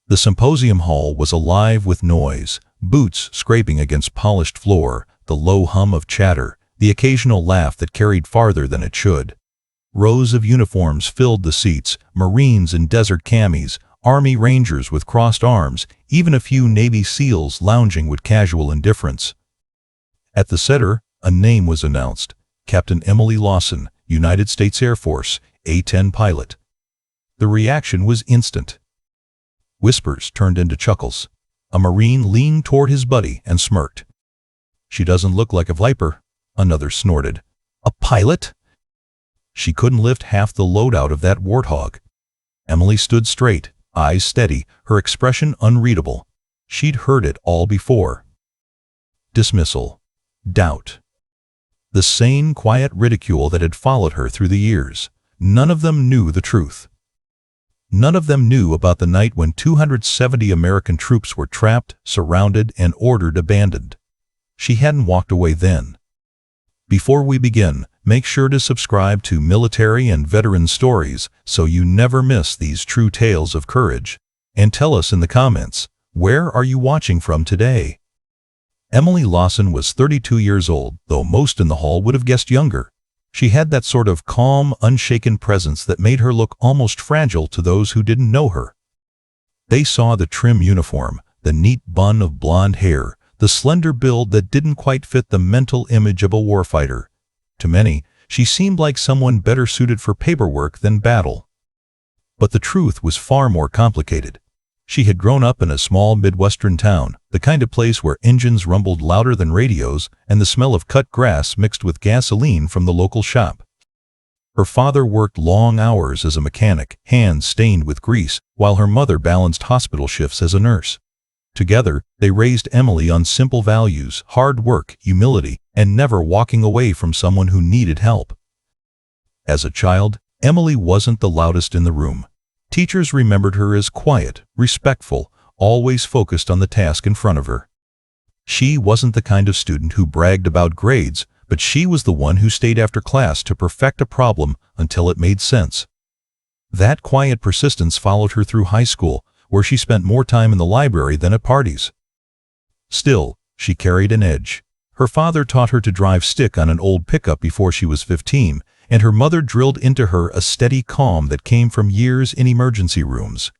The symposium hall was alive with noise, boots scraping against polished floor, the low hum of chatter, the occasional laugh that carried farther than it should. Rows of uniforms filled the seats, Marines in desert camis, Army Rangers with crossed arms, even a few Navy SEALs lounging with casual indifference. At the center, a name was announced: Captain Emily Lawson, United States Air Force, A-10 pilot. The reaction was instant. Whispers turned into chuckles. A Marine leaned toward his buddy and smirked. "She doesn't look like a Viper," another snorted. "A pilot?" She couldn't lift half the load out of that warthog. Emily stood straight, eyes steady, her expression unreadable. She'd heard it all before. Dismissal. Doubt. The sane, quiet ridicule that had followed her through the years. None of them knew the truth. None of them knew about the night when 270 American troops were trapped, surrounded, and ordered abandoned. She hadn't walked away then. Before we begin, make sure to subscribe to Military and Veteran Stories so you never miss these true tales of courage. And tell us in the comments, where are you watching from today? Emily Lawson was 32 years old, though most in the hall would have guessed younger. She had that sort of calm, unshaken presence that made her look almost fragile to those who didn't know her. They saw the trim uniform, the neat bun of blonde hair, the slender build that didn't quite fit the mental image of a warfighter. To many, she seemed like someone better suited for paperwork than battle. But the truth was far more complicated. She had grown up in a small Midwestern town, the kind of place where engines rumbled louder than radios and the smell of cut grass mixed with gasoline from the local shop. Her father worked long hours as a mechanic, hands stained with grease, while her mother balanced hospital shifts as a nurse. Together, they raised Emily on simple values: hard work, humility, and never walking away from someone who needed help. As a child, Emily wasn't the loudest in the room. Teachers remembered her as quiet, respectful, always focused on the task in front of her. She wasn't the kind of student who bragged about grades, but she was the one who stayed after class to perfect a problem until it made sense. That quiet persistence followed her through high school, where she spent more time in the library than at parties. Still, she carried an edge. Her father taught her to drive stick on an old pickup before she was 15, and her mother drilled into her a steady calm that came from years in emergency rooms.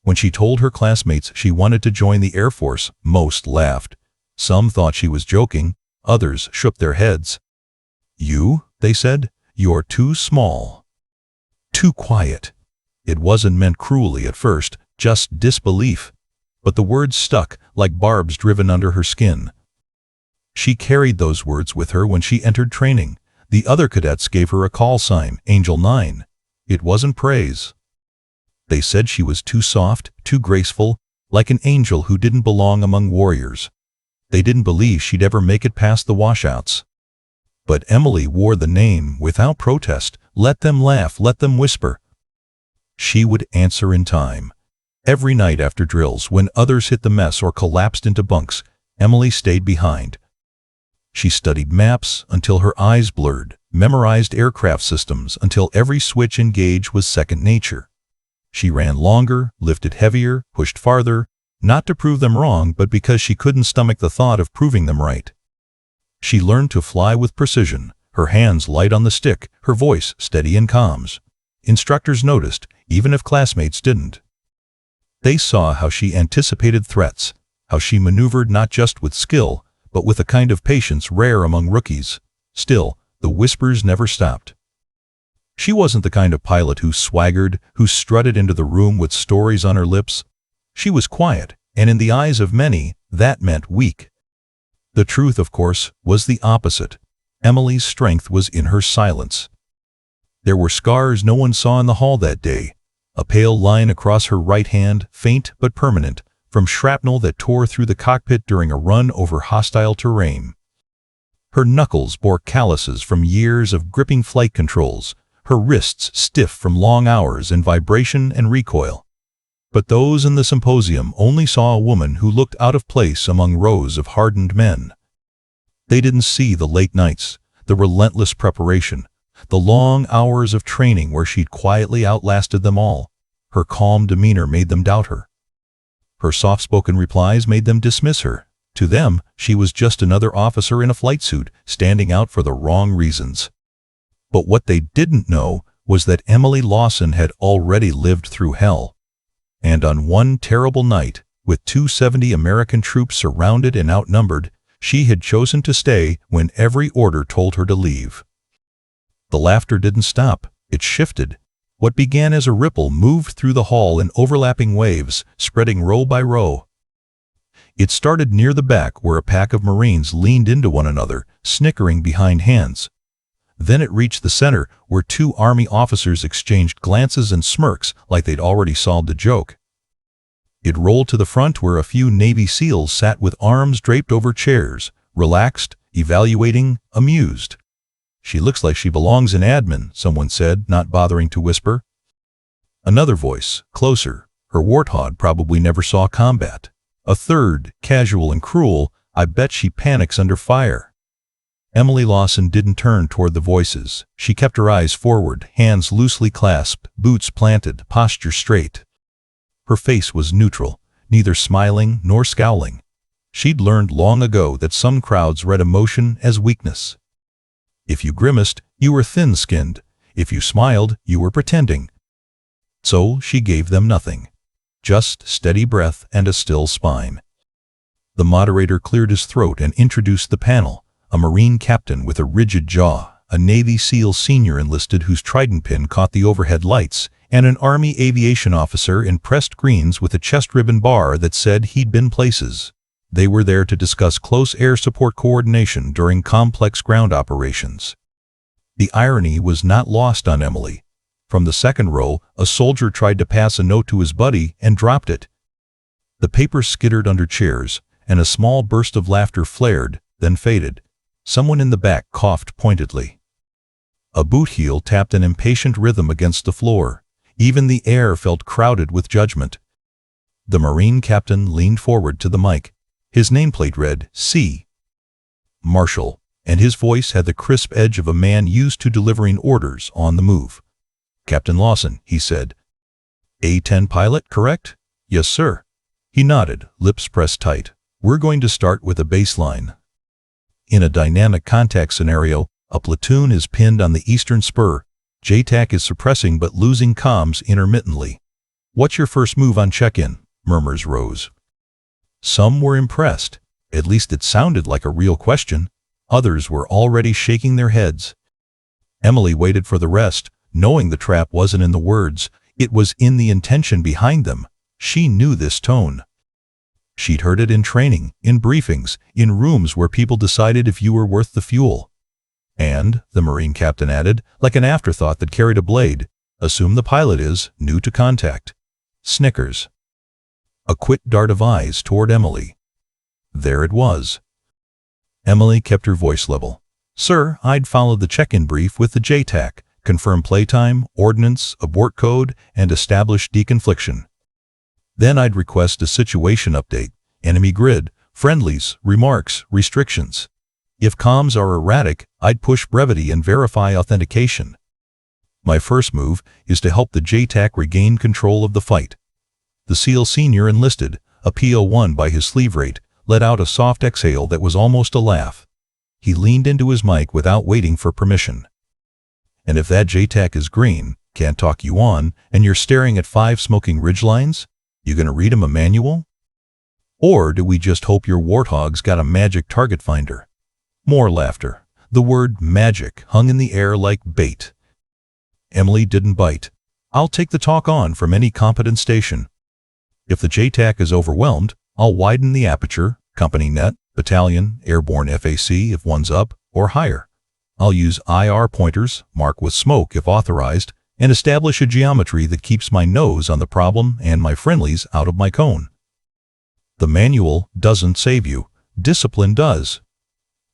When she told her classmates she wanted to join the Air Force, most laughed. Some thought she was joking, others shook their heads. "You," they said, "you're too small. Too quiet." It wasn't meant cruelly at first, just disbelief. But the words stuck, like barbs driven under her skin. She carried those words with her when she entered training. The other cadets gave her a call sign, Angel 9. It wasn't praise. They said she was too soft, too graceful, like an angel who didn't belong among warriors. They didn't believe she'd ever make it past the washouts. But Emily wore the name without protest. Let them laugh, let them whisper. She would answer in time. Every night after drills, when others hit the mess or collapsed into bunks, Emily stayed behind. She studied maps until her eyes blurred, memorized aircraft systems until every switch and gauge was second nature. She ran longer, lifted heavier, pushed farther, not to prove them wrong, but because she couldn't stomach the thought of proving them right. She learned to fly with precision, her hands light on the stick, her voice steady in comms. Instructors noticed, even if classmates didn't. They saw how she anticipated threats, how she maneuvered not just with skill, but with a kind of patience rare among rookies. Still, the whispers never stopped. She wasn't the kind of pilot who swaggered, who strutted into the room with stories on her lips. She was quiet, and in the eyes of many, that meant weak. The truth, of course, was the opposite. Emily's strength was in her silence. There were scars no one saw in the hall that day. A pale line across her right hand, faint but permanent, from shrapnel that tore through the cockpit during a run over hostile terrain. Her knuckles bore calluses from years of gripping flight controls, her wrists stiff from long hours in vibration and recoil. But those in the symposium only saw a woman who looked out of place among rows of hardened men. They didn't see the late nights, the relentless preparation, the long hours of training where she'd quietly outlasted them all. Her calm demeanor made them doubt her. Her soft-spoken replies made them dismiss her. To them, she was just another officer in a flight suit, standing out for the wrong reasons. But what they didn't know was that Emily Lawson had already lived through hell. And on one terrible night, with 270 American troops surrounded and outnumbered, she had chosen to stay when every order told her to leave. The laughter didn't stop, it shifted. What began as a ripple moved through the hall in overlapping waves, spreading row by row. It started near the back where a pack of Marines leaned into one another, snickering behind hands. Then it reached the center where two Army officers exchanged glances and smirks like they'd already solved the joke. It rolled to the front where a few Navy SEALs sat with arms draped over chairs, relaxed, evaluating, amused. "She looks like she belongs in admin," someone said, not bothering to whisper. Another voice, closer, "Her warthog probably never saw combat." A third, casual and cruel, "I bet she panics under fire." Emily Lawson didn't turn toward the voices. She kept her eyes forward, hands loosely clasped, boots planted, posture straight. Her face was neutral, neither smiling nor scowling. She'd learned long ago that some crowds read emotion as weakness. If you grimaced, you were thin-skinned. If you smiled, you were pretending. So she gave them nothing. Just steady breath and a still spine. The moderator cleared his throat and introduced the panel, a Marine captain with a rigid jaw, a Navy SEAL senior enlisted whose trident pin caught the overhead lights, and an Army aviation officer in pressed greens with a chest ribbon bar that said he'd been places. They were there to discuss close air support coordination during complex ground operations. The irony was not lost on Emily. From the second row, a soldier tried to pass a note to his buddy and dropped it. The paper skittered under chairs, and a small burst of laughter flared, then faded. Someone in the back coughed pointedly. A boot heel tapped an impatient rhythm against the floor. Even the air felt crowded with judgment. The Marine captain leaned forward to the mic. His nameplate read, C. Marshall, and his voice had the crisp edge of a man used to delivering orders on the move. "Captain Lawson," he said. "A-10 pilot, correct?" "Yes, sir." He nodded, lips pressed tight. "We're going to start with a baseline. In a dynamic contact scenario, a platoon is pinned on the eastern spur. JTAC is suppressing but losing comms intermittently. What's your first move on check-in?" Murmurs rose. Some were impressed. At least it sounded like a real question. Others were already shaking their heads. Emily waited for the rest, knowing the trap wasn't in the words, it was in the intention behind them. She knew this tone. She'd heard it in training, in briefings, in rooms where people decided if you were worth the fuel. And, the Marine captain added, like an afterthought that carried a blade, assume the pilot is new to contact. Snickers. A quick dart of eyes toward Emily. There it was. Emily kept her voice level. "Sir, I'd follow the check-in brief with the JTAC, confirm playtime, ordnance, abort code, and establish deconfliction. Then I'd request a situation update, enemy grid, friendlies, remarks, restrictions. If comms are erratic, I'd push brevity and verify authentication. My first move is to help the JTAC regain control of the fight." The SEAL senior enlisted, a PO1 by his sleeve rate, let out a soft exhale that was almost a laugh. He leaned into his mic without waiting for permission. "And if that JTAC is green, can't talk you on, and you're staring at 5 smoking ridgelines, you gonna read him a manual? Or do we just hope your warthog's got a magic target finder?" More laughter. The word magic hung in the air like bait. Emily didn't bite. "I'll take the talk on from any competent station. If the JTAC is overwhelmed, I'll widen the aperture, company net, battalion, airborne FAC if one's up, or higher. I'll use IR pointers, mark with smoke if authorized, and establish a geometry that keeps my nose on the problem and my friendlies out of my cone. The manual doesn't save you. Discipline does."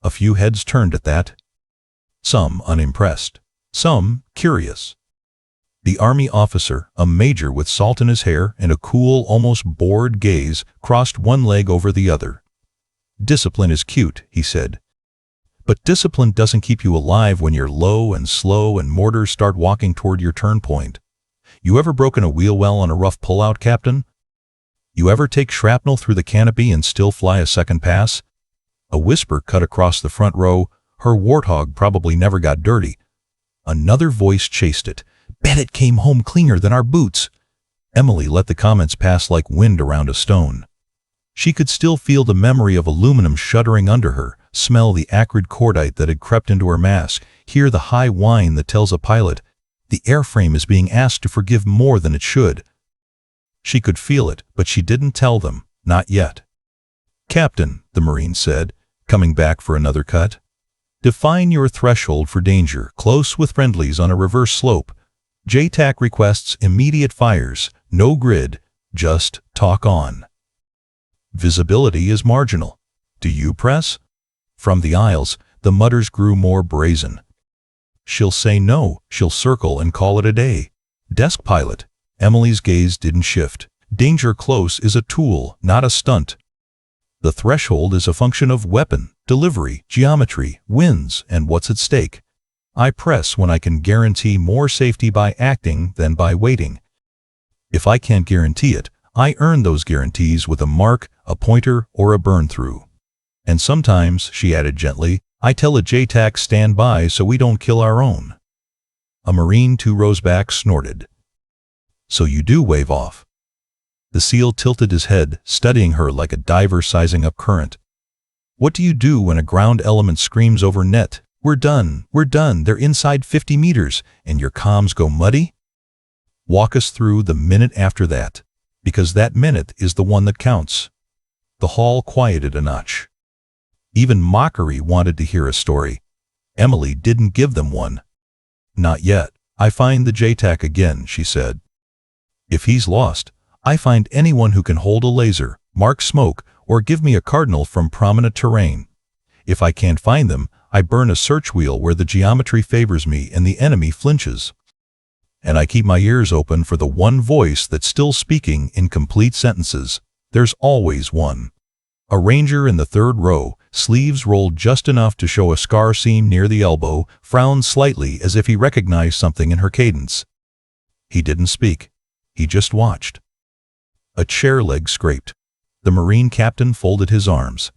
A few heads turned at that. Some unimpressed. Some curious. The Army officer, a major with salt in his hair and a cool, almost bored gaze, crossed one leg over the other. "Discipline is cute," he said. "But discipline doesn't keep you alive when you're low and slow and mortars start walking toward your turn point. You ever broken a wheel well on a rough pullout, Captain?" You ever take shrapnel through the canopy and still fly a second pass? A whisper cut across the front row. Her warthog probably never got dirty. Another voice chased it. Bet it came home cleaner than our boots. Emily let the comments pass like wind around a stone. She could still feel the memory of aluminum shuddering under her, smell the acrid cordite that had crept into her mask, hear the high whine that tells a pilot, the airframe is being asked to forgive more than it should. She could feel it, but she didn't tell them, not yet. Captain, the Marine said, coming back for another cut. Define your threshold for danger, close with friendlies on a reverse slope. JTAC requests immediate fires, no grid, just talk on. Visibility is marginal. Do you press? From the aisles, the mutters grew more brazen. She'll say no, she'll circle and call it a day. Desk pilot. Emily's gaze didn't shift. Danger close is a tool, not a stunt. The threshold is a function of weapon, delivery, geometry, winds, and what's at stake. I press when I can guarantee more safety by acting than by waiting. If I can't guarantee it, I earn those guarantees with a mark, a pointer, or a burn-through. And sometimes, she added gently, I tell a JTAC stand by so we don't kill our own. A Marine 2 rows back snorted. So you do wave off. The SEAL tilted his head, studying her like a diver sizing up current. What do you do when a ground element screams over net, we're done, they're inside 50 meters, and your comms go muddy? Walk us through the minute after that, because that minute is the one that counts. The hall quieted a notch. Even mockery wanted to hear a story. Emily didn't give them one. Not yet. I find the JTAC again, she said. If he's lost, I find anyone who can hold a laser, mark smoke, or give me a cardinal from prominent terrain. If I can't find them, I burn a search wheel where the geometry favors me and the enemy flinches. And I keep my ears open for the one voice that's still speaking in complete sentences. There's always one. A ranger in the third row, sleeves rolled just enough to show a scar seam near the elbow, frowned slightly as if he recognized something in her cadence. He didn't speak. He just watched. A chair leg scraped. The Marine captain folded his arms.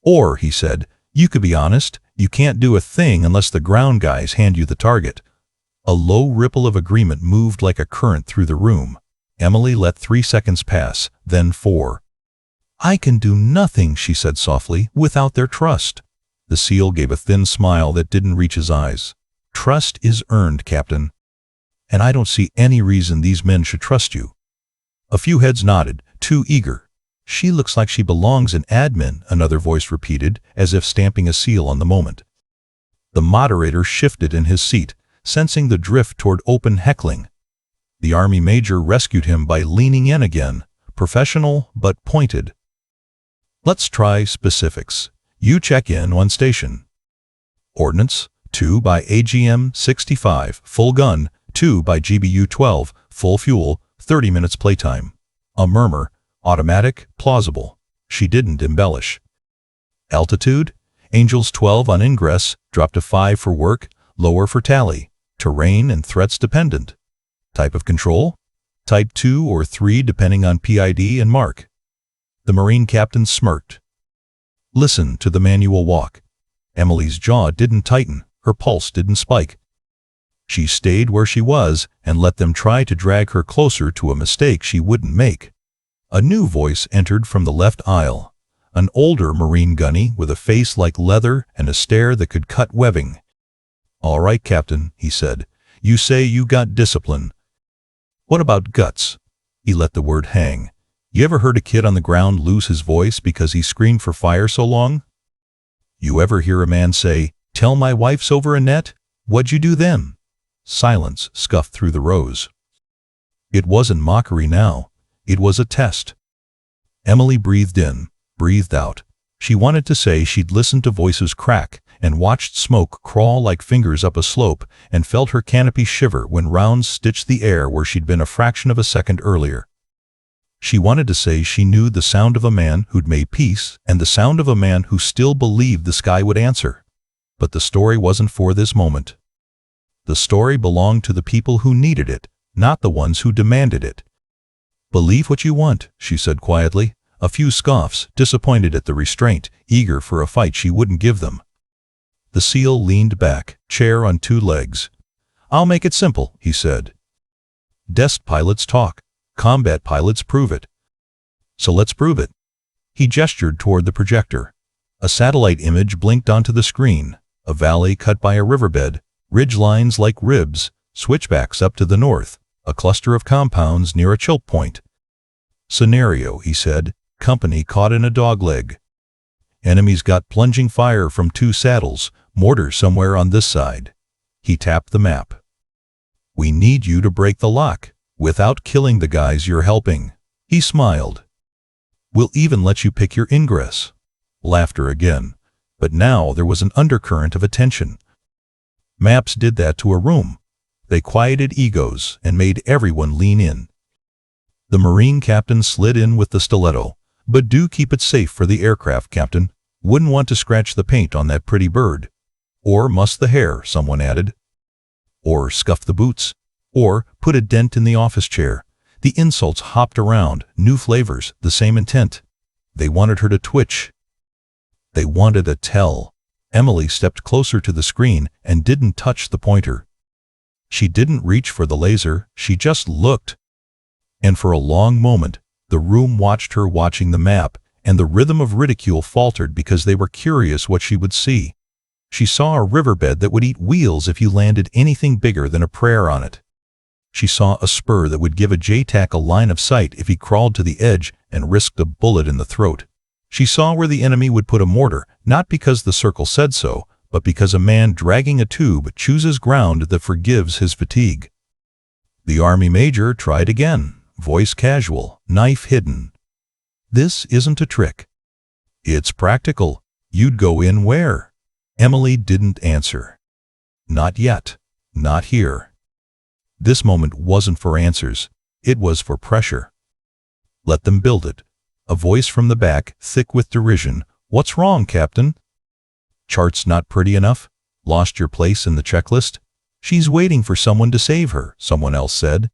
Or, he said, you could be honest, you can't do a thing unless the ground guys hand you the target. A low ripple of agreement moved like a current through the room. Emily let 3 seconds pass, then 4. I can do nothing, she said softly, without their trust. The SEAL gave a thin smile that didn't reach his eyes. Trust is earned, Captain. And I don't see any reason these men should trust you. A few heads nodded, too eager. She looks like she belongs in admin, another voice repeated, as if stamping a seal on the moment. The moderator shifted in his seat, sensing the drift toward open heckling. The Army major rescued him by leaning in again, professional but pointed. Let's try specifics. You check in on station. Ordnance, 2 by AGM 65, full gun, 2 by GBU 12, full fuel, 30 minutes playtime. A murmur, automatic, plausible. She didn't embellish. Altitude, Angels 12 on ingress, drop to 5 for work, lower for tally. Terrain and threats dependent. Type of control, type 2 or 3 depending on PID and mark. The Marine captain smirked. Listen to the manual walk. Emily's jaw didn't tighten, her pulse didn't spike. She stayed where she was and let them try to drag her closer to a mistake she wouldn't make. A new voice entered from the left aisle. An older Marine gunny with a face like leather and a stare that could cut webbing. All right, Captain, he said. You say you got discipline. What about guts? He let the word hang. You ever heard a kid on the ground lose his voice because he screamed for fire so long? You ever hear a man say, tell my wife's over a net? What'd you do then? Silence scuffed through the rows. It wasn't mockery now. It was a test. Emily breathed in, breathed out. She wanted to say she'd listened to voices crack and watched smoke crawl like fingers up a slope and felt her canopy shiver when rounds stitched the air where she'd been a fraction of a second earlier. She wanted to say she knew the sound of a man who'd made peace and the sound of a man who still believed the sky would answer. But the story wasn't for this moment. The story belonged to the people who needed it, not the ones who demanded it. Believe what you want, she said quietly. A few scoffs, disappointed at the restraint, eager for a fight she wouldn't give them. The SEAL leaned back, chair on two legs. I'll make it simple, he said. Desk pilots talk. Combat pilots prove it. So let's prove it. He gestured toward the projector. A satellite image blinked onto the screen. A valley cut by a riverbed, ridge lines like ribs, switchbacks up to the north, a cluster of compounds near a choke point. Scenario, he said, company caught in a dogleg. Enemies got plunging fire from two saddles, mortar somewhere on this side. He tapped the map. We need you to break the lock, without killing the guys you're helping. He smiled. We'll even let you pick your ingress. Laughter again. But now there was an undercurrent of attention. Maps did that to a room. They quieted egos and made everyone lean in. The Marine captain slid in with the stiletto. But do keep it safe for the aircraft, Captain. Wouldn't want to scratch the paint on that pretty bird. Or muss the hair, someone added. Or scuff the boots. Or put a dent in the office chair. The insults hopped around, new flavors, the same intent. They wanted her to twitch. They wanted a tell. Emily stepped closer to the screen and didn't touch the pointer. She didn't reach for the laser, she just looked. And for a long moment, the room watched her watching the map, and the rhythm of ridicule faltered because they were curious what she would see. She saw a riverbed that would eat wheels if you landed anything bigger than a prayer on it. She saw a spur that would give a JTAC a line of sight if he crawled to the edge and risked a bullet in the throat. She saw where the enemy would put a mortar, not because the circle said so, but because a man dragging a tube chooses ground that forgives his fatigue. The Army major tried again, voice casual, knife hidden. This isn't a trick. It's practical. You'd go in where? Emily didn't answer. Not yet. Not here. This moment wasn't for answers. It was for pressure. Let them build it. A voice from the back, thick with derision. What's wrong, Captain? Chart's not pretty enough? Lost your place in the checklist? She's waiting for someone to save her, someone else said.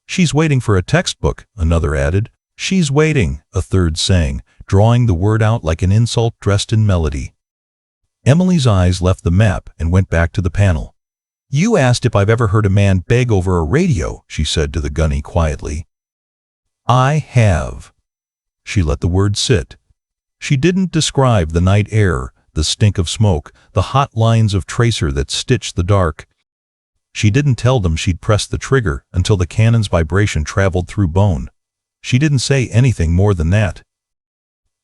She's waiting for a textbook, another added. She's waiting, a third sang, drawing the word out like an insult dressed in melody. Emily's eyes left the map and went back to the panel. You asked if I've ever heard a man beg over a radio, she said to the gunny quietly. I have. She let the word sit. She didn't describe the night air, the stink of smoke, the hot lines of tracer that stitched the dark. She didn't tell them she'd pressed the trigger until the cannon's vibration traveled through bone. She didn't say anything more than that.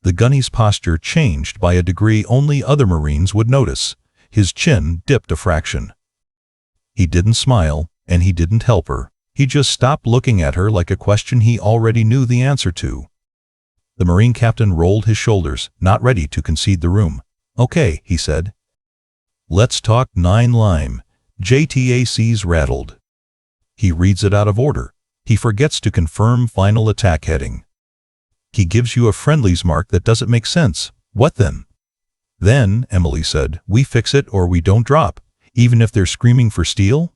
The gunny's posture changed by a degree only other Marines would notice. His chin dipped a fraction. He didn't smile, and he didn't help her. He just stopped looking at her like a question he already knew the answer to. The Marine captain rolled his shoulders, not ready to concede the room. Okay, he said. Let's talk 9 Lime. JTAC's rattled. He reads it out of order. He forgets to confirm final attack heading. He gives you a friendlies mark that doesn't make sense. What then? Then, Emily said, we fix it or we don't drop, even if they're screaming for steel?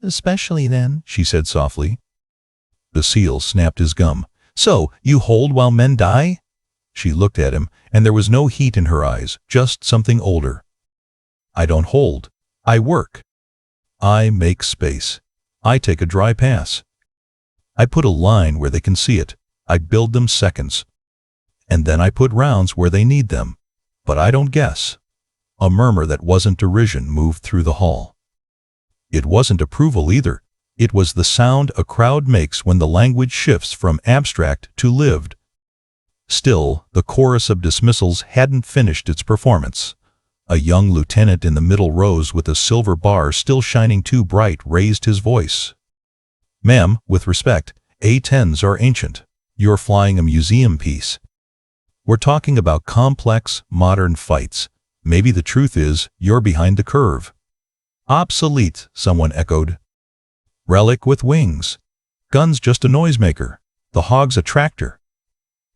Especially then, she said softly. The SEAL snapped his gum. So, you hold while men die? She looked at him, and there was no heat in her eyes, just something older. I don't hold. I work. I make space. I take a dry pass. I put a line where they can see it. I build them seconds. And then I put rounds where they need them. But I don't guess. A murmur that wasn't derision moved through the hall. It wasn't approval either. It was the sound a crowd makes when the language shifts from abstract to lived. Still, the chorus of dismissals hadn't finished its performance. A young lieutenant in the middle rows with a silver bar still shining too bright raised his voice. Ma'am, with respect, A-10s are ancient. You're flying a museum piece. We're talking about complex, modern fights. Maybe the truth is, you're behind the curve. Obsolete, someone echoed. Relic with wings. Gun's just a noisemaker. The hog's a tractor.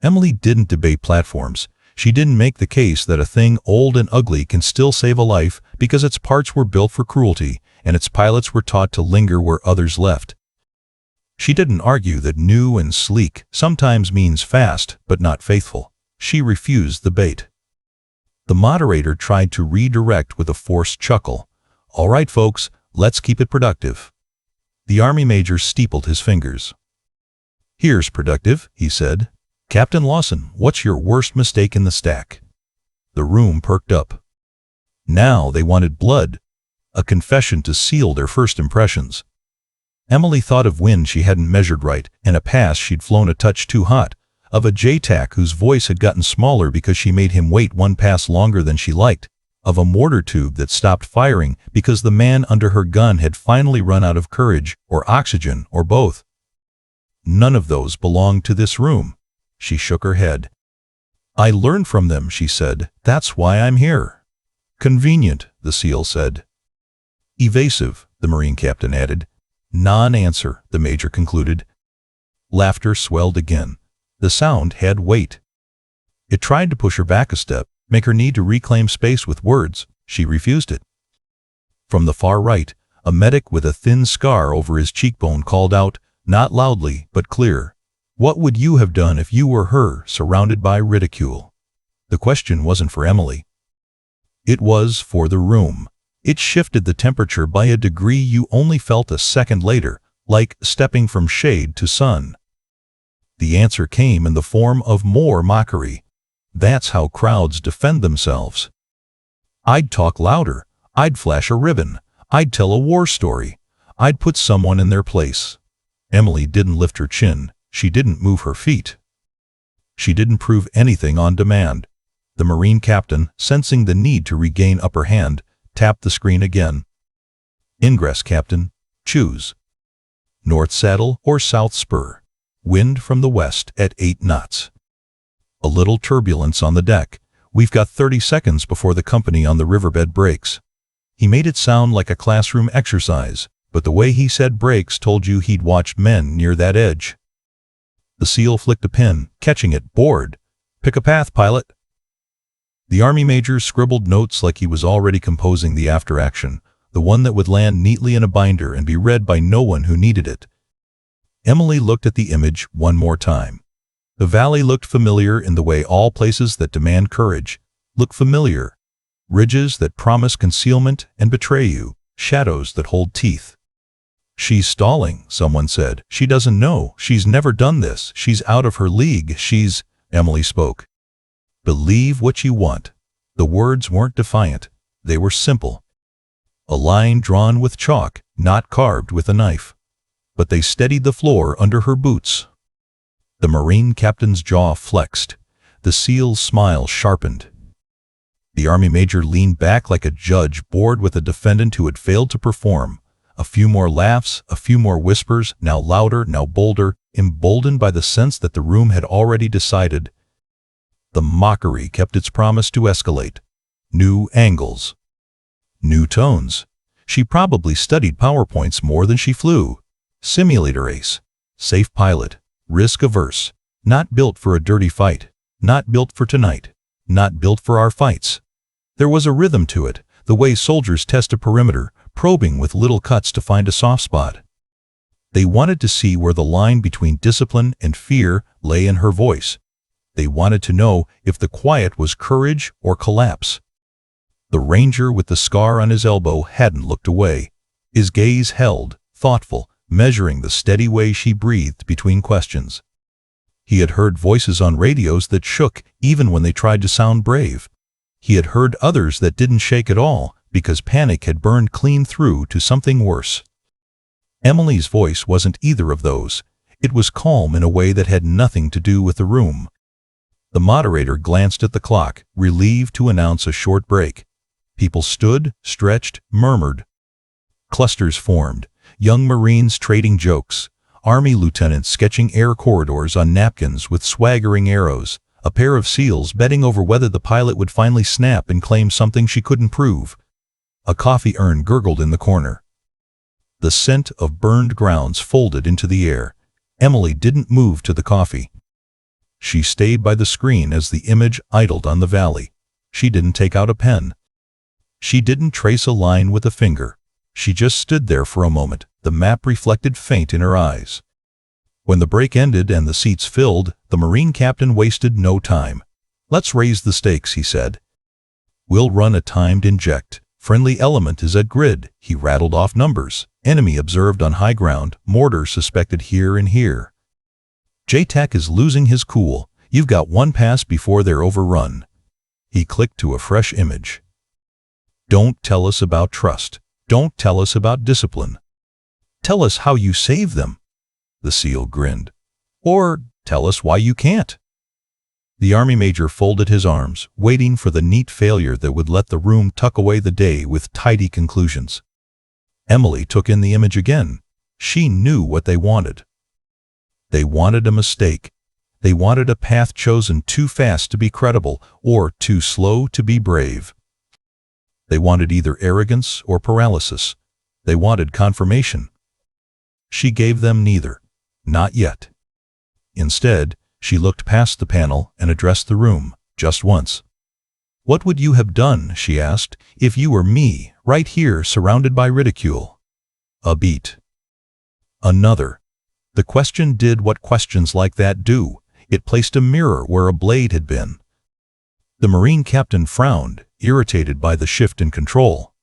Emily didn't debate platforms. She didn't make the case that a thing old and ugly can still save a life because its parts were built for cruelty and its pilots were taught to linger where others left. She didn't argue that new and sleek sometimes means fast but not faithful. She refused the bait. The moderator tried to redirect with a forced chuckle. "All right, folks, let's keep it productive." The Army Major steepled his fingers. "Here's productive," he said. "Captain Lawson, what's your worst mistake in the stack?" The room perked up. Now they wanted blood, a confession to seal their first impressions. Emily thought of when she hadn't measured right, and a pass she'd flown a touch too hot, of a JTAC whose voice had gotten smaller because she made him wait one pass longer than she liked, of a mortar tube that stopped firing because the man under her gun had finally run out of courage, or oxygen, or both. None of those belonged to this room. She shook her head. "I learned from them," she said. "That's why I'm here." "Convenient," the SEAL said. "Evasive," the Marine captain added. "Non-answer," the Major concluded. Laughter swelled again. The sound had weight. It tried to push her back a step, make her need to reclaim space with words. She refused it. From the far right, a medic with a thin scar over his cheekbone called out, not loudly but clear, "What would you have done if you were her, surrounded by ridicule?" The question wasn't for Emily. It was for the room. It shifted the temperature by a degree you only felt a second later, like stepping from shade to sun. The answer came in the form of more mockery. That's how crowds defend themselves. "I'd talk louder. I'd flash a ribbon. I'd tell a war story. I'd put someone in their place." Emily didn't lift her chin. She didn't move her feet. She didn't prove anything on demand. The Marine captain, sensing the need to regain upper hand, tapped the screen again. "Ingress, Captain. Choose. North saddle or south spur. Wind from the west at 8 knots. A little turbulence on the deck. We've got 30 seconds before the company on the riverbed breaks." He made it sound like a classroom exercise, but the way he said breaks told you he'd watched men near that edge. The SEAL flicked a pen, catching it, bored. "Pick a path, pilot." The Army Major scribbled notes like he was already composing the after-action, the one that would land neatly in a binder and be read by no one who needed it. Emily looked at the image one more time. The valley looked familiar in the way all places that demand courage look familiar. Ridges that promise concealment and betray you, shadows that hold teeth. "She's stalling," someone said. "She doesn't know. She's never done this. She's out of her league. She's—" Emily spoke. "Believe what you want." The words weren't defiant. They were simple. A line drawn with chalk, not carved with a knife. But they steadied the floor under her boots. The Marine captain's jaw flexed. The SEAL's smile sharpened. The Army Major leaned back like a judge bored with a defendant who had failed to perform. A few more laughs, a few more whispers, now louder, now bolder, emboldened by the sense that the room had already decided. The mockery kept its promise to escalate. New angles. New tones. She probably studied PowerPoints more than she flew. Simulator ace. Safe pilot. Risk-averse. Not built for a dirty fight. Not built for tonight. Not built for our fights. There was a rhythm to it, the way soldiers test a perimeter, probing with little cuts to find a soft spot. They wanted to see where the line between discipline and fear lay in her voice. They wanted to know if the quiet was courage or collapse. The ranger with the scar on his elbow hadn't looked away. His gaze held, thoughtful, measuring the steady way she breathed between questions. He had heard voices on radios that shook even when they tried to sound brave. He had heard others that didn't shake at all because panic had burned clean through to something worse. Emily's voice wasn't either of those. It was calm in a way that had nothing to do with the room. The moderator glanced at the clock, relieved to announce a short break. People stood, stretched, murmured. Clusters formed, young Marines trading jokes, Army lieutenants sketching air corridors on napkins with swaggering arrows, a pair of SEALs betting over whether the pilot would finally snap and claim something she couldn't prove. A coffee urn gurgled in the corner. The scent of burned grounds folded into the air. Emily didn't move to the coffee. She stayed by the screen as the image idled on the valley. She didn't take out a pen. She didn't trace a line with a finger. She just stood there for a moment, the map reflected faint in her eyes. When the break ended and the seats filled, the Marine captain wasted no time. "Let's raise the stakes," he said. "We'll run a timed inject. Friendly element is at grid." He rattled off numbers. Enemy observed on high ground, mortar suspected here and here. JTAC is losing his cool. You've got one pass before they're overrun. He clicked to a fresh image. "Don't tell us about trust. Don't tell us about discipline. Tell us how you save them." The SEAL grinned. "Or tell us why you can't." The Army Major folded his arms, waiting for the neat failure that would let the room tuck away the day with tidy conclusions. Emily took in the image again. She knew what they wanted. They wanted a mistake. They wanted a path chosen too fast to be credible or too slow to be brave. They wanted either arrogance or paralysis. They wanted confirmation. She gave them neither. Not yet. Instead, she looked past the panel and addressed the room, just once. "What would you have done," she asked, "if you were me, right here surrounded by ridicule?" A beat. Another. The question did what questions like that do. It placed a mirror where a blade had been. The Marine captain frowned, irritated by the shift in control.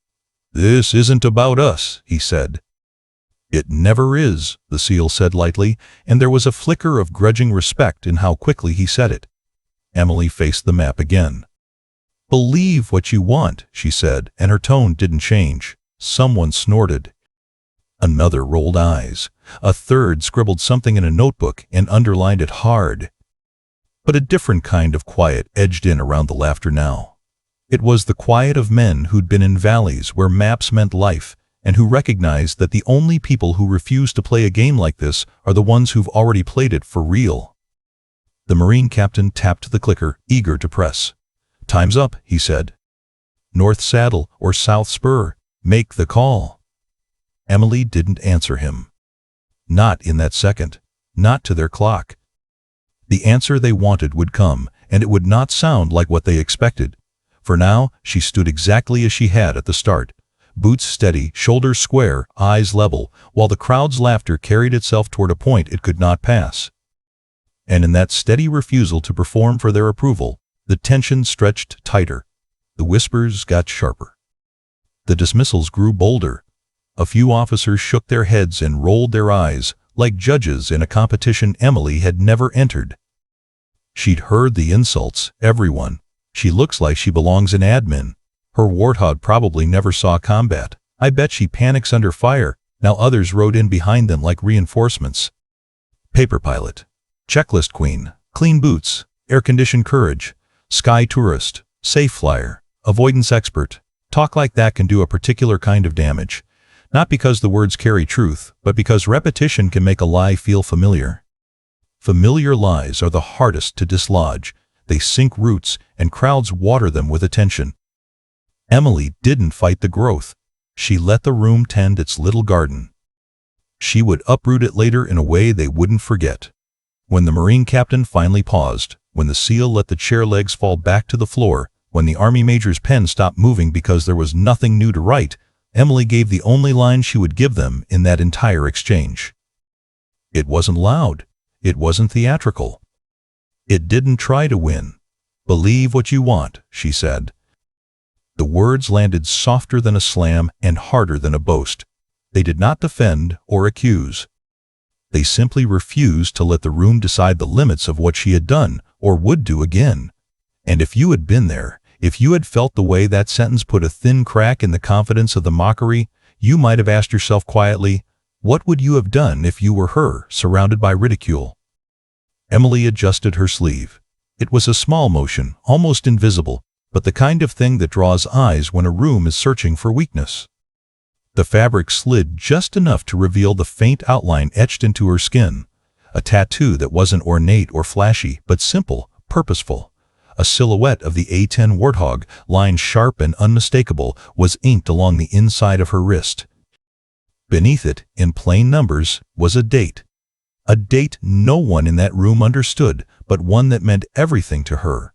"This isn't about us," he said. "It never is," the SEAL said lightly, and there was a flicker of grudging respect in how quickly he said it. Emily faced the map again. "Believe what you want," she said, and her tone didn't change. Someone snorted. Another rolled eyes. A third scribbled something in a notebook and underlined it hard. But a different kind of quiet edged in around the laughter now. It was the quiet of men who'd been in valleys where maps meant life, and who recognized that the only people who refuse to play a game like this are the ones who've already played it for real. The Marine captain tapped the clicker, eager to press. "Time's up," he said. "North Saddle or South Spur, make the call." Emily didn't answer him. Not in that second. Not to their clock. The answer they wanted would come, and it would not sound like what they expected. For now, she stood exactly as she had at the start. Boots steady, shoulders square, eyes level, while the crowd's laughter carried itself toward a point it could not pass. And in that steady refusal to perform for their approval, the tension stretched tighter. The whispers got sharper. The dismissals grew bolder. A few officers shook their heads and rolled their eyes, like judges in a competition Emily had never entered. She'd heard the insults, everyone. "She looks like she belongs in admin. Her warthog probably never saw combat. I bet she panics under fire." Now others rode in behind them like reinforcements. Paper pilot. Checklist queen. Clean boots. Air-conditioned courage. Sky tourist. Safe flyer. Avoidance expert. Talk like that can do a particular kind of damage. Not because the words carry truth, but because repetition can make a lie feel familiar. Familiar lies are the hardest to dislodge. They sink roots, and crowds water them with attention. Emily didn't fight the growth. She let the room tend its little garden. She would uproot it later in a way they wouldn't forget. When the Marine captain finally paused, when the SEAL let the chair legs fall back to the floor, when the Army Major's pen stopped moving because there was nothing new to write, Emily gave the only line she would give them in that entire exchange. It wasn't loud. It wasn't theatrical. It didn't try to win. "Believe what you want," she said. The words landed softer than a slam and harder than a boast. They did not defend or accuse. They simply refused to let the room decide the limits of what she had done or would do again. And if you had been there, if you had felt the way that sentence put a thin crack in the confidence of the mockery, you might have asked yourself quietly, what would you have done if you were her, surrounded by ridicule? Emily adjusted her sleeve. It was a small motion, almost invisible, but the kind of thing that draws eyes when a room is searching for weakness. The fabric slid just enough to reveal the faint outline etched into her skin, a tattoo that wasn't ornate or flashy, but simple, purposeful. A silhouette of the A-10 Warthog, line sharp and unmistakable, was inked along the inside of her wrist. Beneath it, in plain numbers, was a date. A date no one in that room understood, but one that meant everything to her.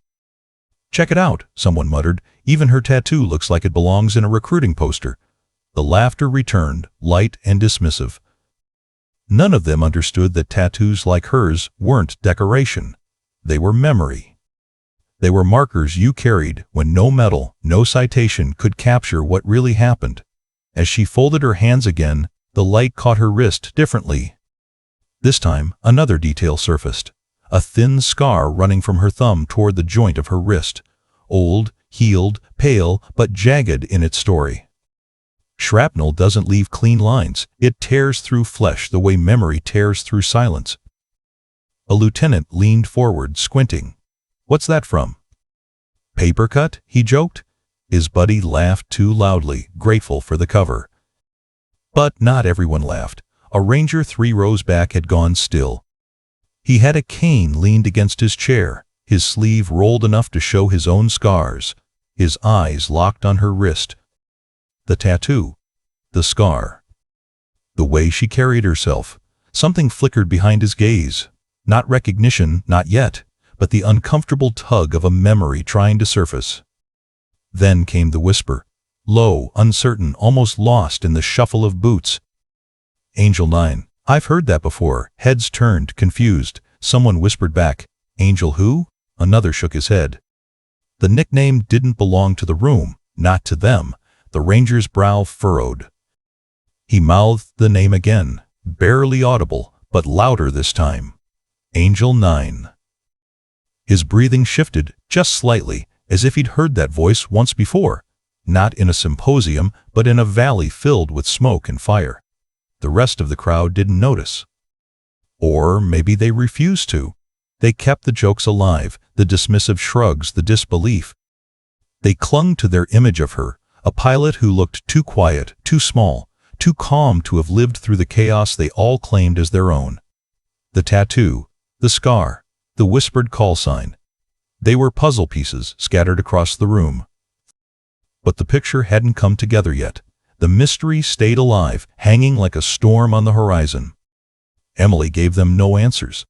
"Check it out," someone muttered. "Even her tattoo looks like it belongs in a recruiting poster." The laughter returned, light and dismissive. None of them understood that tattoos like hers weren't decoration. They were memory. They were markers you carried when no medal, no citation could capture what really happened. As she folded her hands again, the light caught her wrist differently. This time, another detail surfaced. A thin scar running from her thumb toward the joint of her wrist. Old, healed, pale, but jagged in its story. Shrapnel doesn't leave clean lines. It tears through flesh the way memory tears through silence. A lieutenant leaned forward, squinting. "What's that from?" "Paper cut?" he joked. His buddy laughed too loudly, grateful for the cover. But not everyone laughed. A ranger 3 rows back had gone still. He had a cane leaned against his chair, his sleeve rolled enough to show his own scars, his eyes locked on her wrist. The tattoo. The scar. The way she carried herself. Something flickered behind his gaze. Not recognition, not yet, but the uncomfortable tug of a memory trying to surface. Then came the whisper. Low, uncertain, almost lost in the shuffle of boots. "Angel 9. "I've heard that before." Heads turned, confused. Someone whispered back, "Angel who?" Another shook his head. The nickname didn't belong to the room, not to them. The ranger's brow furrowed. He mouthed the name again, barely audible, but louder this time. Angel 9. His breathing shifted, just slightly, as if he'd heard that voice once before. Not in a symposium, but in a valley filled with smoke and fire. The rest of the crowd didn't notice. Or maybe they refused to. They kept the jokes alive, the dismissive shrugs, the disbelief. They clung to their image of her, a pilot who looked too quiet, too small, too calm to have lived through the chaos they all claimed as their own. The tattoo, the scar, the whispered call sign. They were puzzle pieces scattered across the room. But the picture hadn't come together yet. The mystery stayed alive, hanging like a storm on the horizon. Emily gave them no answers.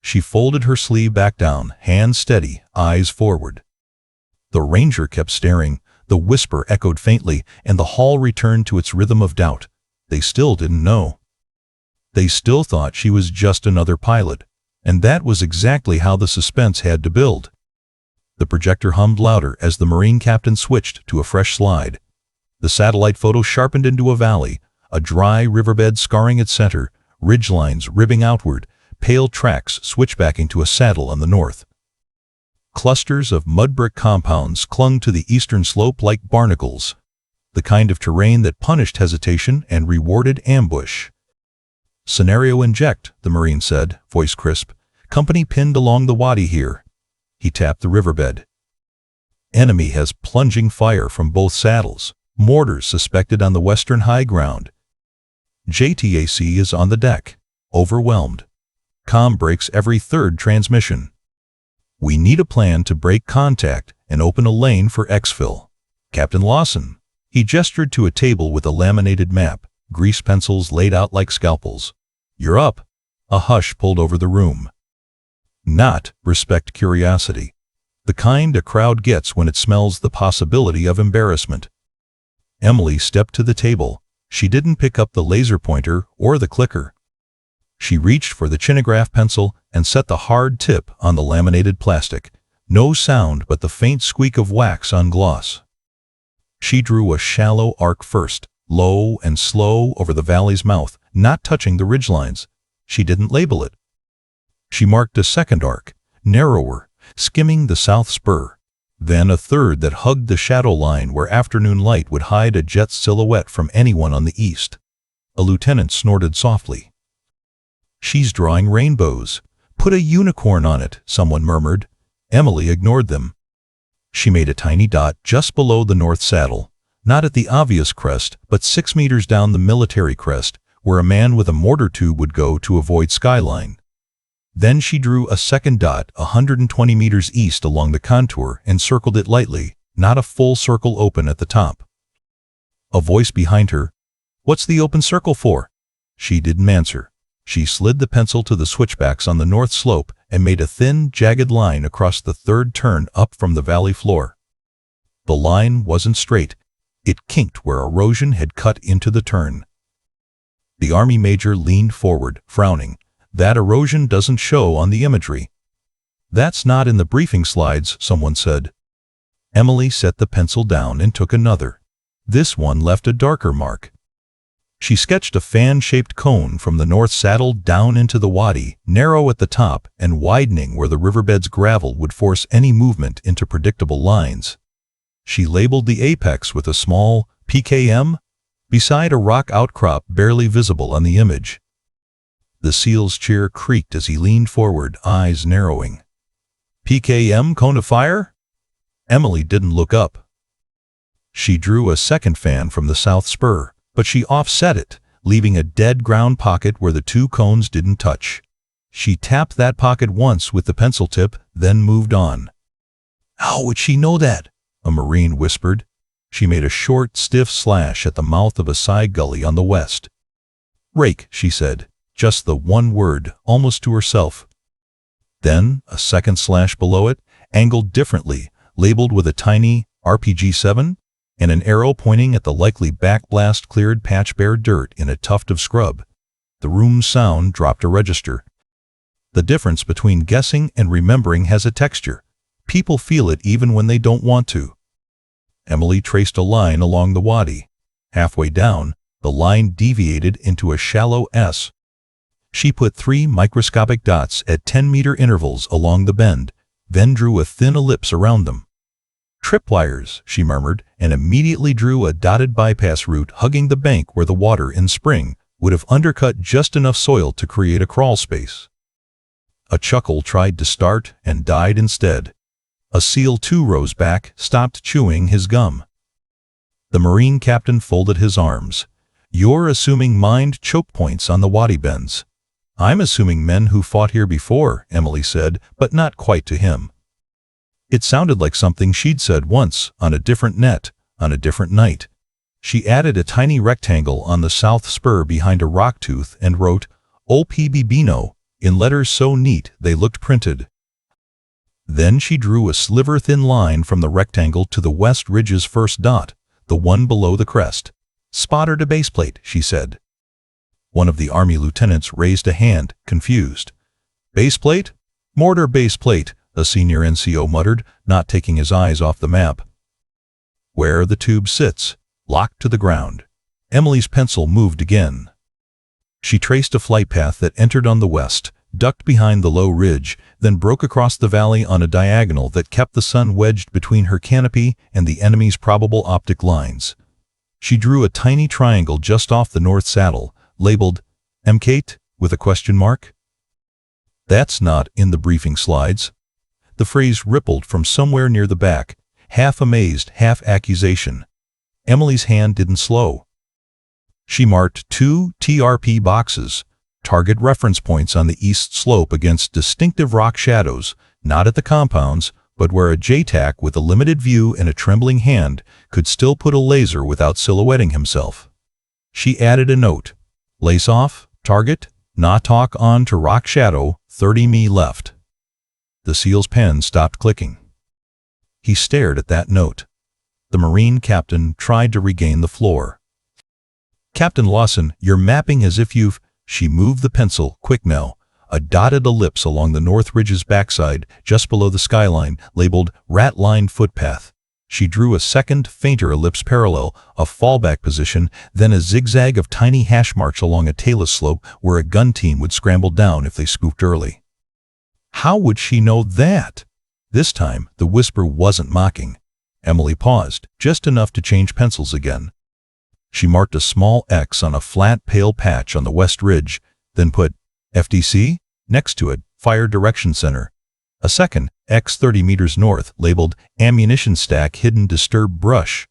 She folded her sleeve back down, hands steady, eyes forward. The ranger kept staring. The whisper echoed faintly, and the hall returned to its rhythm of doubt. They still didn't know. They still thought she was just another pilot, and that was exactly how the suspense had to build. The projector hummed louder as the Marine captain switched to a fresh slide. The satellite photo sharpened into a valley, a dry riverbed scarring its center, ridgelines ribbing outward, pale tracks switchbacking to a saddle on the north. Clusters of mud brick compounds clung to the eastern slope like barnacles, the kind of terrain that punished hesitation and rewarded ambush. "Scenario inject," the Marine said, voice crisp. "Company pinned along the wadi here." He tapped the riverbed. "Enemy has plunging fire from both saddles. Mortars suspected on the western high ground. JTAC is on the deck. Overwhelmed. Comm breaks every third transmission. We need a plan to break contact and open a lane for exfil. Captain Lawson." He gestured to a table with a laminated map, grease pencils laid out like scalpels. "You're up." A hush pulled over the room. Not respect curiosity. The kind a crowd gets when it smells the possibility of embarrassment. Emily stepped to the table. She didn't pick up the laser pointer or the clicker. She reached for the chinograph pencil and set the hard tip on the laminated plastic. No sound but the faint squeak of wax on gloss. She drew a shallow arc first, low and slow over the valley's mouth, not touching the ridgelines. She didn't label it. She marked a second arc, narrower, skimming the south spur. Then a third that hugged the shadow line where afternoon light would hide a jet's silhouette from anyone on the east. A lieutenant snorted softly. "She's drawing rainbows. Put a unicorn on it," someone murmured. Emily ignored them. She made a tiny dot just below the north saddle, not at the obvious crest, but 6 meters down the military crest, where a man with a mortar tube would go to avoid skyline. Then she drew a second dot 120 meters east along the contour and circled it lightly, not a full circle open at the top. A voice behind her. "What's the open circle for?" She didn't answer. She slid the pencil to the switchbacks on the north slope and made a thin, jagged line across the third turn up from the valley floor. The line wasn't straight. It kinked where erosion had cut into the turn. The Army major leaned forward, frowning. That erosion doesn't show on the imagery. That's not in the briefing slides, someone said. Emily set the pencil down and took another. This one left a darker mark. She sketched a fan-shaped cone from the north saddle down into the wadi, narrow at the top and widening where the riverbed's gravel would force any movement into predictable lines. She labeled the apex with a small PKM beside a rock outcrop barely visible on the image. The SEAL's chair creaked as he leaned forward, eyes narrowing. PKM cone of fire? Emily didn't look up. She drew a second fan from the south spur, but she offset it, leaving a dead ground pocket where the two cones didn't touch. She tapped that pocket once with the pencil tip, then moved on. How would she know that? A Marine whispered. She made a short, stiff slash at the mouth of a side gully on the west. Rake, she said, just the one word, almost to herself. Then, a second slash below it, angled differently, labeled with a tiny RPG-7, and an arrow pointing at the likely backblast-cleared patch bare dirt in a tuft of scrub. The room's sound dropped a register. The difference between guessing and remembering has a texture. People feel it even when they don't want to. Emily traced a line along the wadi. Halfway down, the line deviated into a shallow S. She put 3 microscopic dots at 10-meter intervals along the bend, then drew a thin ellipse around them. Tripwires, she murmured, and immediately drew a dotted bypass route hugging the bank where the water in spring would have undercut just enough soil to create a crawl space. A chuckle tried to start and died instead. A SEAL 2 rose back, stopped chewing his gum. The Marine captain folded his arms. You're assuming mind choke points on the wadi bends. I'm assuming men who fought here before, Emily said, but not quite to him. It sounded like something she'd said once, on a different net, on a different night. She added a tiny rectangle on the south spur behind a rock tooth and wrote, OPBBino, in letters so neat they looked printed. Then she drew a sliver-thin line from the rectangle to the west ridge's first dot, the one below the crest. Spotted a baseplate, she said. One of the Army lieutenants raised a hand, confused. Baseplate? Mortar baseplate, a senior NCO muttered, not taking his eyes off the map. Where the tube sits, locked to the ground. Emily's pencil moved again. She traced a flight path that entered on the west, ducked behind the low ridge, then broke across the valley on a diagonal that kept the sun wedged between her canopy and the enemy's probable optic lines. She drew a tiny triangle just off the north saddle, labeled MKate with a question mark. That's not in the briefing slides. The phrase rippled from somewhere near the back, half amazed, half accusation. Emily's hand didn't slow. She marked 2 TRP boxes, target reference points on the east slope against distinctive rock shadows, not at the compounds, but where a JTAC with a limited view and a trembling hand could still put a laser without silhouetting himself. She added a note. Lace off, target, not talk on to rock shadow, 30 me left. The SEAL's pen stopped clicking. He stared at that note. The Marine captain tried to regain the floor. Captain Lawson, you're mapping as if you've... She moved the pencil, quick now, a dotted ellipse along the north ridge's backside, just below the skyline, labeled rat-lined footpath. She drew a second, fainter ellipse parallel, a fallback position, then a zigzag of tiny hash marks along a talus slope where a gun team would scramble down if they scooped early. How would she know that? This time, the whisper wasn't mocking. Emily paused, just enough to change pencils again. She marked a small X on a flat, pale patch on the west ridge, then put FDC next to it, Fire Direction Center. A second, X 30 meters north, labeled Ammunition Stack Hidden Disturbed Brush.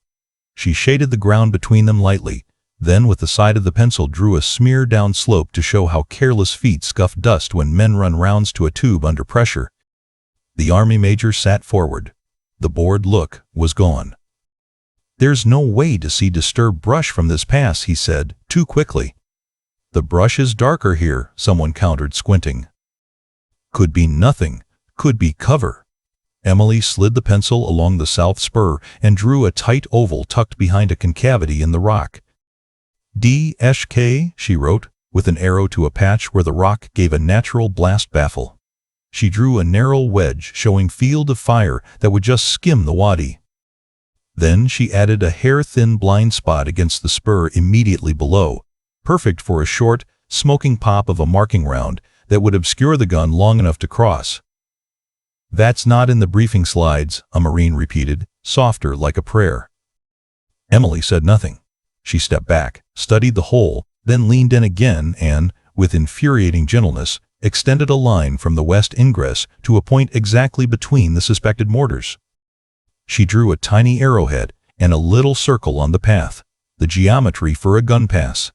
She shaded the ground between them lightly, then with the side of the pencil drew a smear down slope to show how careless feet scuff dust when men run rounds to a tube under pressure. The Army major sat forward. The bored look was gone. There's no way to see disturbed brush from this pass, he said, too quickly. The brush is darker here, someone countered, squinting. Could be nothing, could be cover. Emily slid the pencil along the south spur and drew a tight oval tucked behind a concavity in the rock. DSK, she wrote, with an arrow to a patch where the rock gave a natural blast baffle. She drew a narrow wedge showing field of fire that would just skim the wadi. Then she added a hair-thin blind spot against the spur immediately below, perfect for a short, smoking pop of a marking round that would obscure the gun long enough to cross. "That's not in the briefing slides," a Marine repeated, softer like a prayer. Emily said nothing. She stepped back, studied the hole, then leaned in again and, with infuriating gentleness, extended a line from the west ingress to a point exactly between the suspected mortars. She drew a tiny arrowhead and a little circle on the path, the geometry for a gun pass.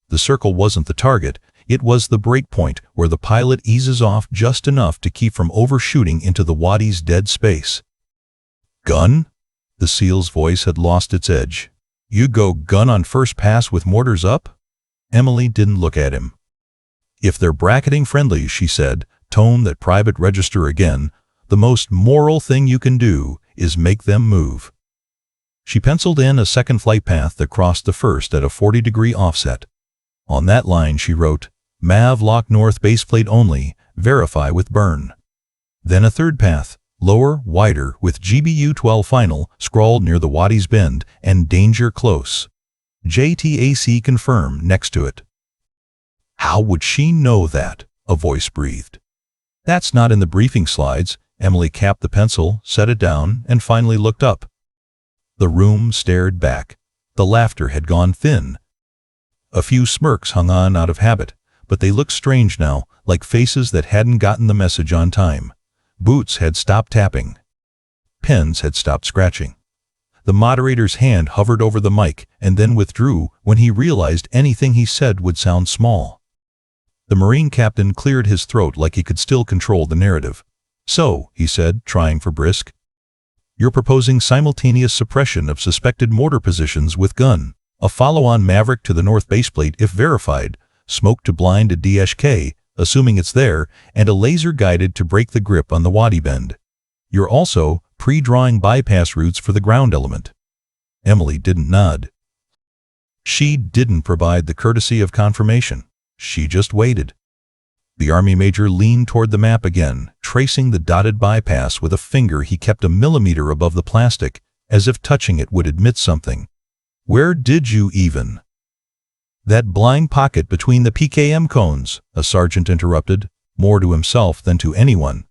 The circle wasn't the target, it was the break point where the pilot eases off just enough to keep from overshooting into the wadi's dead space. "Gun?" The SEAL's voice had lost its edge. "You go gun on first pass with mortars up?" Emily didn't look at him. "If they're bracketing friendly," she said, tone that private register again, "the most moral thing you can do is make them move." She penciled in a second flight path that crossed the first at a 40-degree offset. On that line she wrote, "MAV lock north baseplate only, verify with burn." Then a third path, lower, wider, with GBU-12 final, scrawled near the wadi's bend, and danger close. JTAC confirm next to it. "How would she know that?" a voice breathed. "That's not in the briefing slides." Emily capped the pencil, set it down, and finally looked up. The room stared back. The laughter had gone thin. A few smirks hung on out of habit, but they looked strange now, like faces that hadn't gotten the message on time. Boots had stopped tapping. Pens had stopped scratching. The moderator's hand hovered over the mic and then withdrew when he realized anything he said would sound small. The Marine captain cleared his throat like he could still control the narrative. "So," he said, trying for brisk, "you're proposing simultaneous suppression of suspected mortar positions with gun, a follow-on Maverick to the north baseplate if verified, smoke to blind a DSK, assuming it's there, and a laser guided to break the grip on the wadi bend. You're also pre-drawing bypass routes for the ground element." Emily didn't nod. She didn't provide the courtesy of confirmation. She just waited. The Army major leaned toward the map again, tracing the dotted bypass with a finger he kept a millimeter above the plastic, as if touching it would admit something. "Where did you even—" "That blind pocket between the PKM cones," a sergeant interrupted, more to himself than to anyone.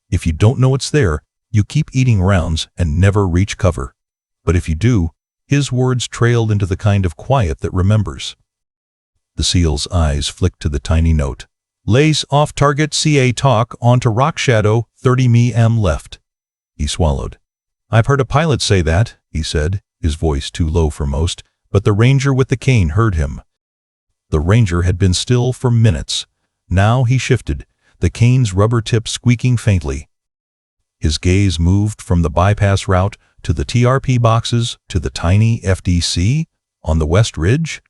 "If you don't know it's there, you keep eating rounds and never reach cover. But if you do," his words trailed into the kind of quiet that remembers. The SEAL's eyes flicked to the tiny note. "Lace off target CA talk onto rock shadow 30 m left." He swallowed. "I've heard a pilot say that," he said, his voice too low for most, but the ranger with the cane heard him. The ranger had been still for minutes. Now he shifted, the cane's rubber tip squeaking faintly. His gaze moved from the bypass route to the TRP boxes to the tiny FDC on the west ridge.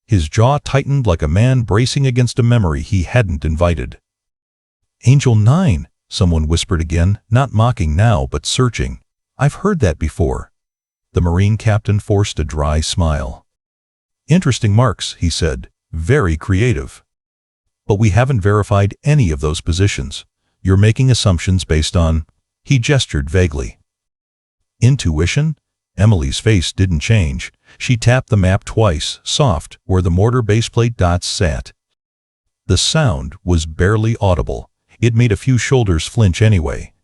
His jaw tightened like a man bracing against a memory he hadn't invited. "Angel 9, someone whispered again, not mocking now but searching. "I've heard that before." The Marine captain forced a dry smile. "Interesting marks," he said, "very creative. But we haven't verified any of those positions. You're making assumptions based on—" He gestured vaguely. "Intuition?" Emily's face didn't change. She tapped the map twice, soft, where the mortar baseplate dots sat. The sound was barely audible. It made a few shoulders flinch anyway.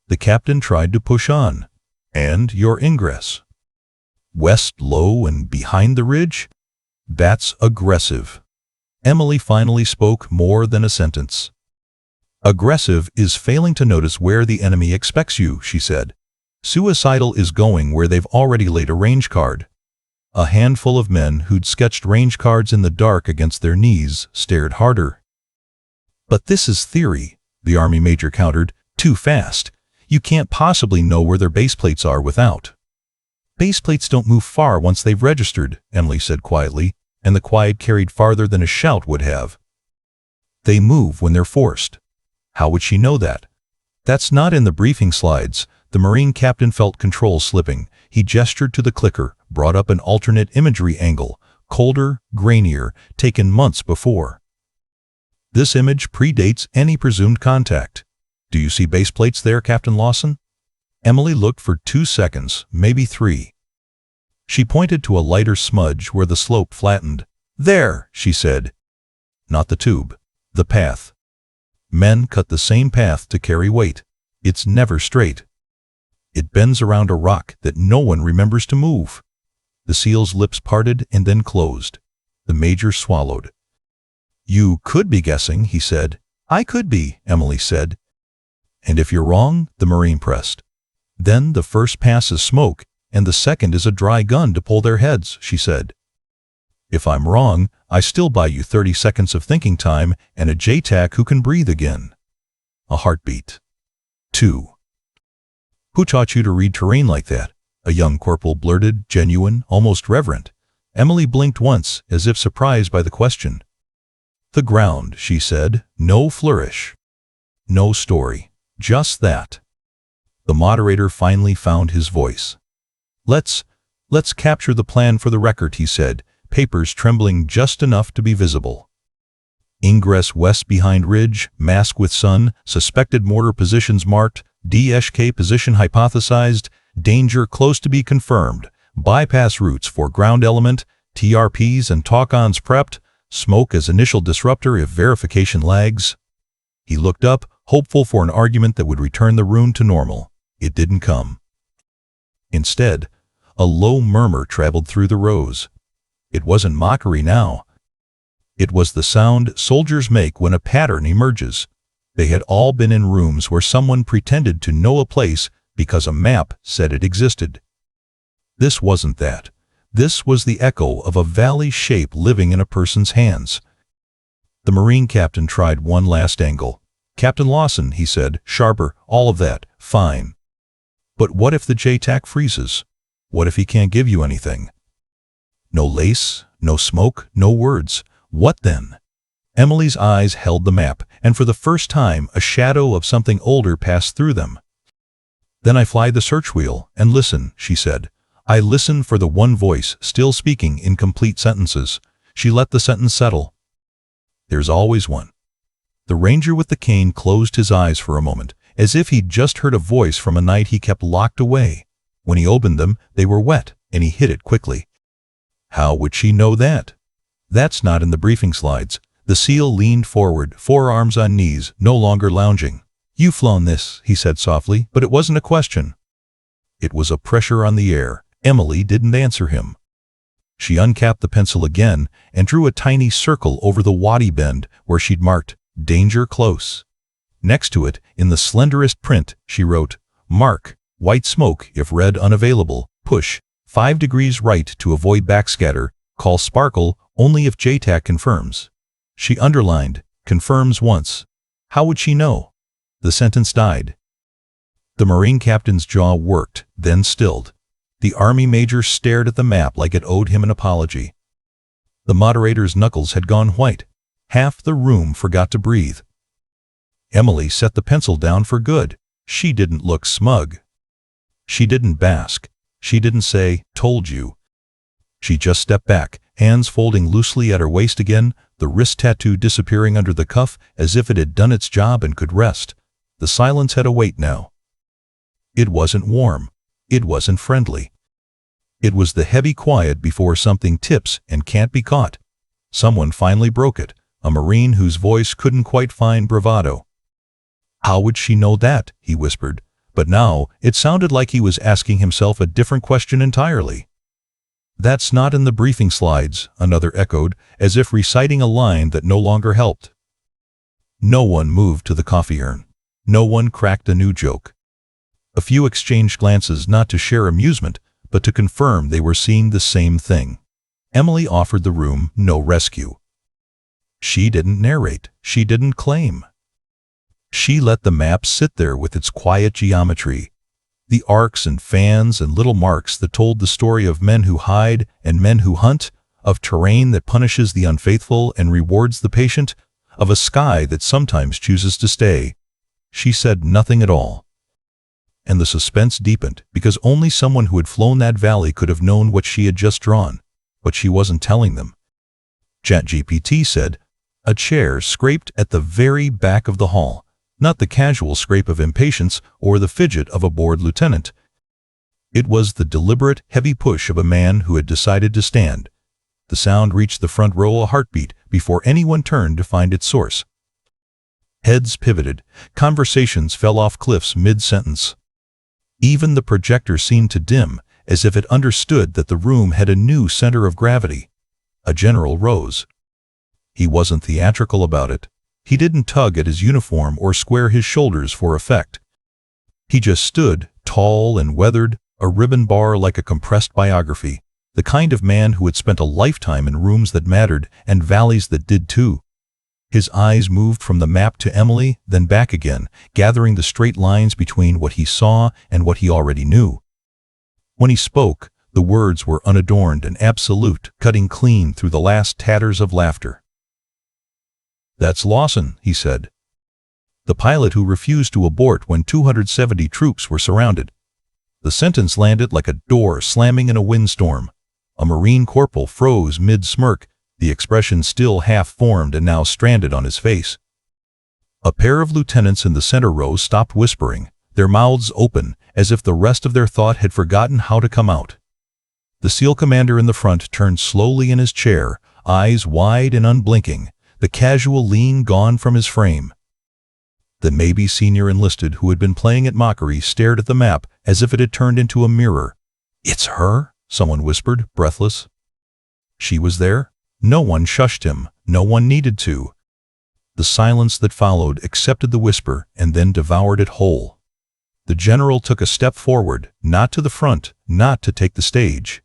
The captain tried to push on. "And your ingress?" "West low and behind the ridge?" "That's aggressive." Emily finally spoke more than a sentence. "Aggressive is failing to notice where the enemy expects you," she said. "Suicidal is going where they've already laid a range card." A handful of men who'd sketched range cards in the dark against their knees stared harder. "But this is theory," the Army major countered, "too fast. You can't possibly know where their baseplates are without." "Baseplates don't move far once they've registered," Emily said quietly, and the quiet carried farther than a shout would have. "They move when they're forced." How would she know that? "That's not in the briefing slides." The Marine captain felt control slipping. He gestured to the clicker, brought up an alternate imagery angle, colder, grainier, taken months before. This image predates any presumed contact. Do you see base plates there, Captain Lawson? Emily looked for 2 seconds, maybe 3. She pointed to a lighter smudge where the slope flattened. There, she said. Not the tube, the path. Men cut the same path to carry weight. It's never straight. It bends around a rock that no one remembers to move. The SEAL's lips parted and then closed. The Major swallowed. You could be guessing, he said. I could be, Emily said. And if you're wrong, the Marine pressed. Then the first pass is smoke, and the second is a dry gun to pull their heads, she said. If I'm wrong, I still buy you 30 seconds of thinking time and a JTAC who can breathe again. A heartbeat. 2. Who taught you to read terrain like that? A young corporal blurted, genuine, almost reverent. Emily blinked once, as if surprised by the question. The ground, she said. No flourish. No story. Just that. The moderator finally found his voice. Let's capture the plan for the record, he said, papers trembling just enough to be visible. Ingress west behind ridge, mask with sun, suspected mortar positions marked, DSK position hypothesized, danger close to be confirmed, bypass routes for ground element, TRPs and talk-ons prepped, smoke as initial disruptor if verification lags. He looked up, hopeful for an argument that would return the room to normal. It didn't come. Instead, a low murmur traveled through the rows. It wasn't mockery now. It was the sound soldiers make when a pattern emerges. They had all been in rooms where someone pretended to know a place because a map said it existed. This wasn't that. This was the echo of a valley shape living in a person's hands. The Marine captain tried one last angle. Captain Lawson, he said, sharper, all of that, fine. But what if the JTAC freezes? What if he can't give you anything? No lace, no smoke, no words. What then? Emily's eyes held the map, and for the first time a shadow of something older passed through them. Then I fly the search wheel and listen, she said. I listen for the one voice still speaking in complete sentences. She let the sentence settle. There's always one. The ranger with the cane closed his eyes for a moment, as if he'd just heard a voice from a night he kept locked away. When he opened them, they were wet, and he hid it quickly. How would she know that? That's not in the briefing slides. The SEAL leaned forward, forearms on knees, no longer lounging. You've flown this, he said softly, but it wasn't a question. It was a pressure on the air. Emily didn't answer him. She uncapped the pencil again and drew a tiny circle over the wadi bend where she'd marked, danger close. Next to it, in the slenderest print, she wrote, mark, white smoke if red unavailable, push, 5 degrees right to avoid backscatter, call sparkle only if JTAC confirms. She underlined, confirms once. How would she know? The sentence died. The Marine captain's jaw worked, then stilled. The Army major stared at the map like it owed him an apology. The moderator's knuckles had gone white. Half the room forgot to breathe. Emily set the pencil down for good. She didn't look smug. She didn't bask. She didn't say, told you. She just stepped back, hands folding loosely at her waist again, the wrist tattoo disappearing under the cuff as if it had done its job and could rest. The silence had a weight now. It wasn't warm. It wasn't friendly. It was the heavy quiet before something tips and can't be caught. Someone finally broke it, a Marine whose voice couldn't quite find bravado. How would she know that? He whispered, but now it sounded like he was asking himself a different question entirely. That's not in the briefing slides, another echoed, as if reciting a line that no longer helped. No one moved to the coffee urn. No one cracked a new joke. A few exchanged glances not to share amusement, but to confirm they were seeing the same thing. Emily offered the room no rescue. She didn't narrate. She didn't claim. She let the map sit there with its quiet geometry. The arcs and fans and little marks that told the story of men who hide and men who hunt, of terrain that punishes the unfaithful and rewards the patient, of a sky that sometimes chooses to stay. She said nothing at all. And the suspense deepened, because only someone who had flown that valley could have known what she had just drawn. but she wasn't telling them. ChatGPT said, a chair scraped at the very back of the hall, not the casual scrape of impatience or the fidget of a bored lieutenant. It was the deliberate, heavy push of a man who had decided to stand. The sound reached the front row a heartbeat before anyone turned to find its source. Heads pivoted, conversations fell off cliffs mid-sentence. Even the projector seemed to dim, as if it understood that the room had a new center of gravity. A general rose. He wasn't theatrical about it. He didn't tug at his uniform or square his shoulders for effect. He just stood, tall and weathered, a ribbon bar like a compressed biography, the kind of man who had spent a lifetime in rooms that mattered and valleys that did too. His eyes moved from the map to Emily, then back again, gathering the straight lines between what he saw and what he already knew. When he spoke, the words were unadorned and absolute, cutting clean through the last tatters of laughter. "That's Lawson," he said. "The pilot who refused to abort when 270 troops were surrounded." The sentence landed like a door slamming in a windstorm. A Marine corporal froze mid-smirk, the expression still half-formed and now stranded on his face. A pair of lieutenants in the center row stopped whispering, their mouths open, as if the rest of their thought had forgotten how to come out. The SEAL commander in the front turned slowly in his chair, eyes wide and unblinking, the casual lean gone from his frame. The maybe senior enlisted who had been playing at mockery stared at the map as if it had turned into a mirror. "It's her?" someone whispered, breathless. She was there. No one shushed him. No one needed to. The silence that followed accepted the whisper and then devoured it whole. The general took a step forward, not to the front, not to take the stage.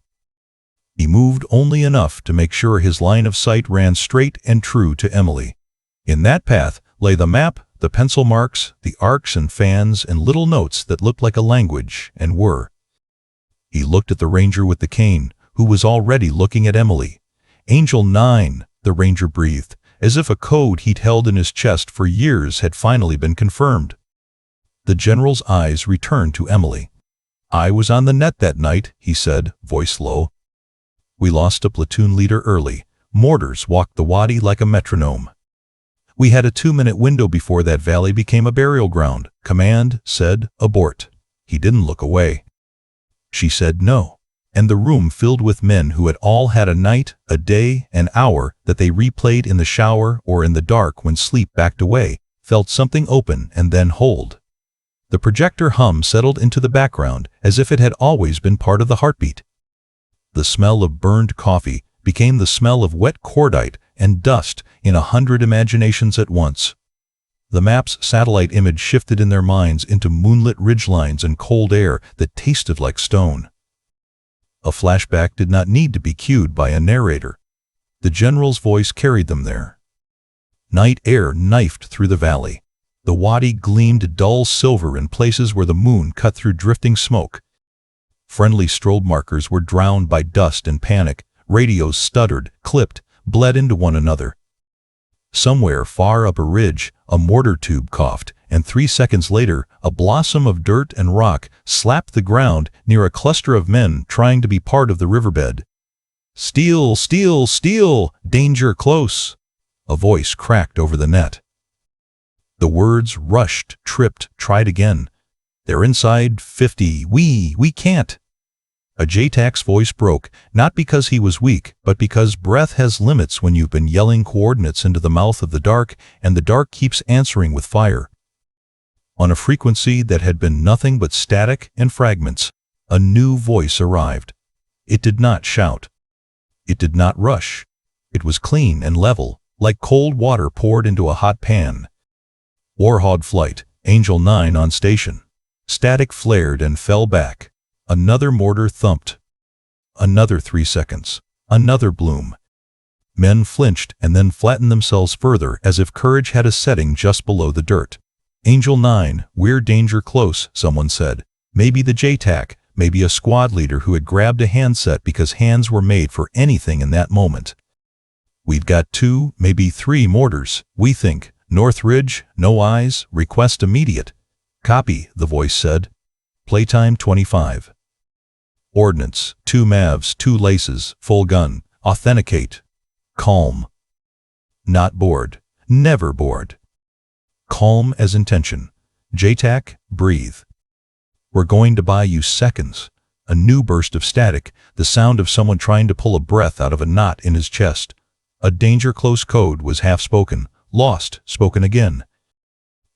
He moved only enough to make sure his line of sight ran straight and true to Emily. In that path lay the map, the pencil marks, the arcs and fans and little notes that looked like a language and were. He looked at the ranger with the cane, who was already looking at Emily. "Angel 9, the ranger breathed, as if a code he'd held in his chest for years had finally been confirmed. The general's eyes returned to Emily. "I was on the net that night," he said, voice low. "We lost a platoon leader early. Mortars walked the wadi like a metronome. We had a 2-minute window before that valley became a burial ground. Command said, abort." He didn't look away. She said no, and the room filled with men who had all had a night, a day, an hour that they replayed in the shower or in the dark when sleep backed away, felt something open and then hold. The projector hum settled into the background as if it had always been part of the heartbeat. The smell of burned coffee became the smell of wet cordite and dust in 100 imaginations at once. The map's satellite image shifted in their minds into moonlit ridgelines and cold air that tasted like stone. A flashback did not need to be cued by a narrator. The general's voice carried them there. Night air knifed through the valley. The wadi gleamed dull silver in places where the moon cut through drifting smoke. Friendly strobe markers were drowned by dust and panic. Radios stuttered, clipped, bled into one another. Somewhere far up a ridge, a mortar tube coughed, and 3 seconds later, a blossom of dirt and rock slapped the ground near a cluster of men trying to be part of the riverbed. "Steel, steel, steel! Danger close!" A voice cracked over the net. The words rushed, tripped, tried again. "They're inside 50. We can't." A JTAC's voice broke, not because he was weak, but because breath has limits when you've been yelling coordinates into the mouth of the dark, and the dark keeps answering with fire. On a frequency that had been nothing but static and fragments, a new voice arrived. It did not shout. It did not rush. It was clean and level, like cold water poured into a hot pan. "Warhawk flight, Angel 9 on station." Static flared and fell back. Another mortar thumped. Another 3 seconds. Another bloom. Men flinched and then flattened themselves further as if courage had a setting just below the dirt. "Angel 9, we're danger close," someone said. Maybe the JTAC, maybe a squad leader who had grabbed a handset because hands were made for anything in that moment. "We've got 2, maybe 3 mortars, we think. North Ridge, no eyes, request immediate." "Copy," the voice said. "Playtime 25. Ordnance, 2 Mavs, 2 Laces, full gun. Authenticate. Calm. Not bored. Never bored. Calm as intention. JTAC, breathe. We're going to buy you seconds. A new burst of static, the sound of someone trying to pull a breath out of a knot in his chest. A danger close code was half spoken, lost, spoken again.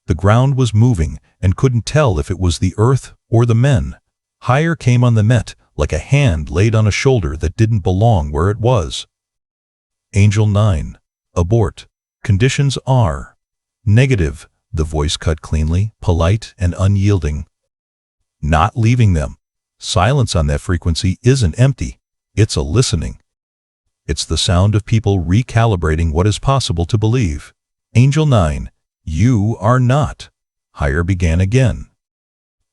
The ground was moving and couldn't tell if it was the earth or the men. Higher came on the Met, like a hand laid on a shoulder that didn't belong where it was. Angel 9. Abort. Conditions are negative, the voice cut cleanly, polite and unyielding. Not leaving them. Silence on that frequency isn't empty. It's a listening. It's the sound of people recalibrating what is possible to believe. Angel 9. You are not. Higher began again.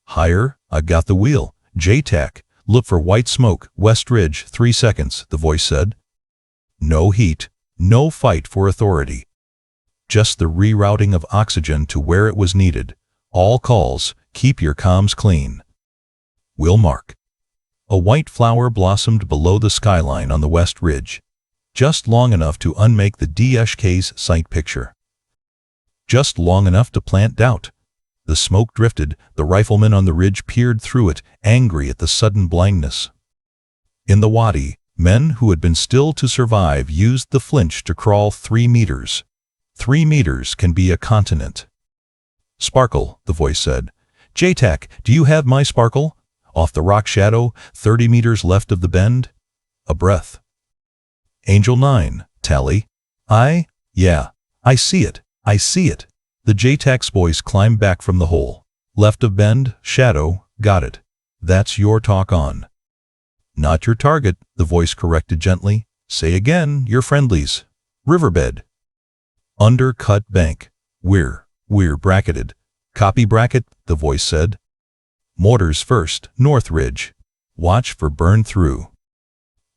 Higher, I got the wheel. JTAC, look for white smoke, West Ridge, 3 seconds, the voice said. No heat, no fight for authority. Just the rerouting of oxygen to where it was needed. All calls, keep your comms clean. Will mark. A white flower blossomed below the skyline on the West Ridge, just long enough to unmake the DSK's sight picture. Just long enough to plant doubt. The smoke drifted, the riflemen on the ridge peered through it, angry at the sudden blindness. In the wadi, men who had been still to survive used the flinch to crawl 3 meters. 3 meters can be a continent. Sparkle, the voice said. JTAC, do you have my sparkle? Off the rock shadow, 30 meters left of the bend. A breath. Angel 9, tally. Yeah, I see it, I see it. The JTAC's voice climbed back from the hole. Left of bend, shadow, got it. That's your talk on. Not your target, the voice corrected gently. Say again, your friendlies. Riverbed. Undercut bank. We're bracketed. Copy bracket, the voice said. Mortars first, North Ridge. Watch for burn through.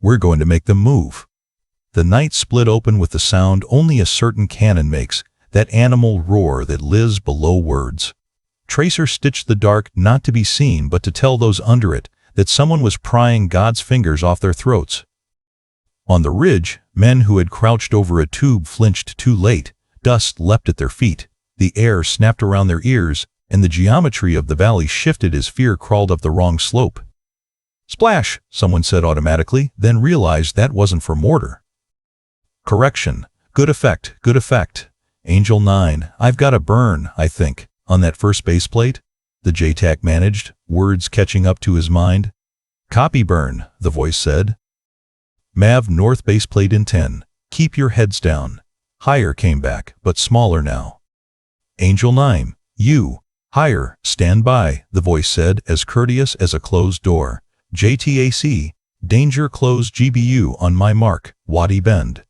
We're going to make them move. The night split open with the sound only a certain cannon makes, that animal roar that lives below words. Tracer stitched the dark not to be seen but to tell those under it that someone was prying God's fingers off their throats. On the ridge, men who had crouched over a tube flinched too late. Dust leapt at their feet. The air snapped around their ears, and the geometry of the valley shifted as fear crawled up the wrong slope. Splash, someone said automatically, then realized that wasn't for mortar. Correction. Good effect, good effect. Angel 9, I've got a burn, I think, on that first base plate, the JTAC managed, words catching up to his mind. Copy burn, the voice said. Mav north base plate in 10. Keep your heads down. Higher came back, but smaller now. Angel 9, you. Higher, stand by, the voice said, as courteous as a closed door. JTAC, danger close GBU on my mark, Wadi Bend.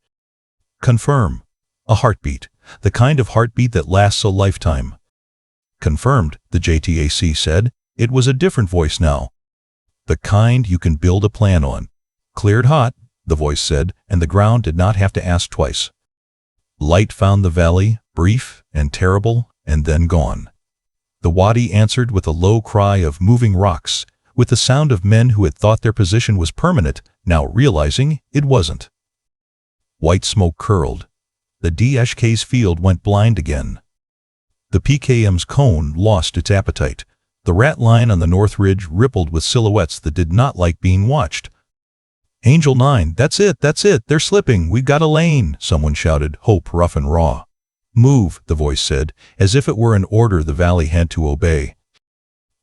Confirm. A heartbeat, the kind of heartbeat that lasts a lifetime. Confirmed, the JTAC said. It was a different voice now. The kind you can build a plan on. Cleared hot, the voice said, and the ground did not have to ask twice. Light found the valley, brief and terrible, and then gone. The wadi answered with a low cry of moving rocks, with the sound of men who had thought their position was permanent, now realizing it wasn't. White smoke curled. The DSK's field went blind again. The PKM's cone lost its appetite. The rat line on the north ridge rippled with silhouettes that did not like being watched. Angel 9, that's it, they're slipping, we've got a lane, someone shouted, hope rough and raw. Move, the voice said, as if it were an order the valley had to obey.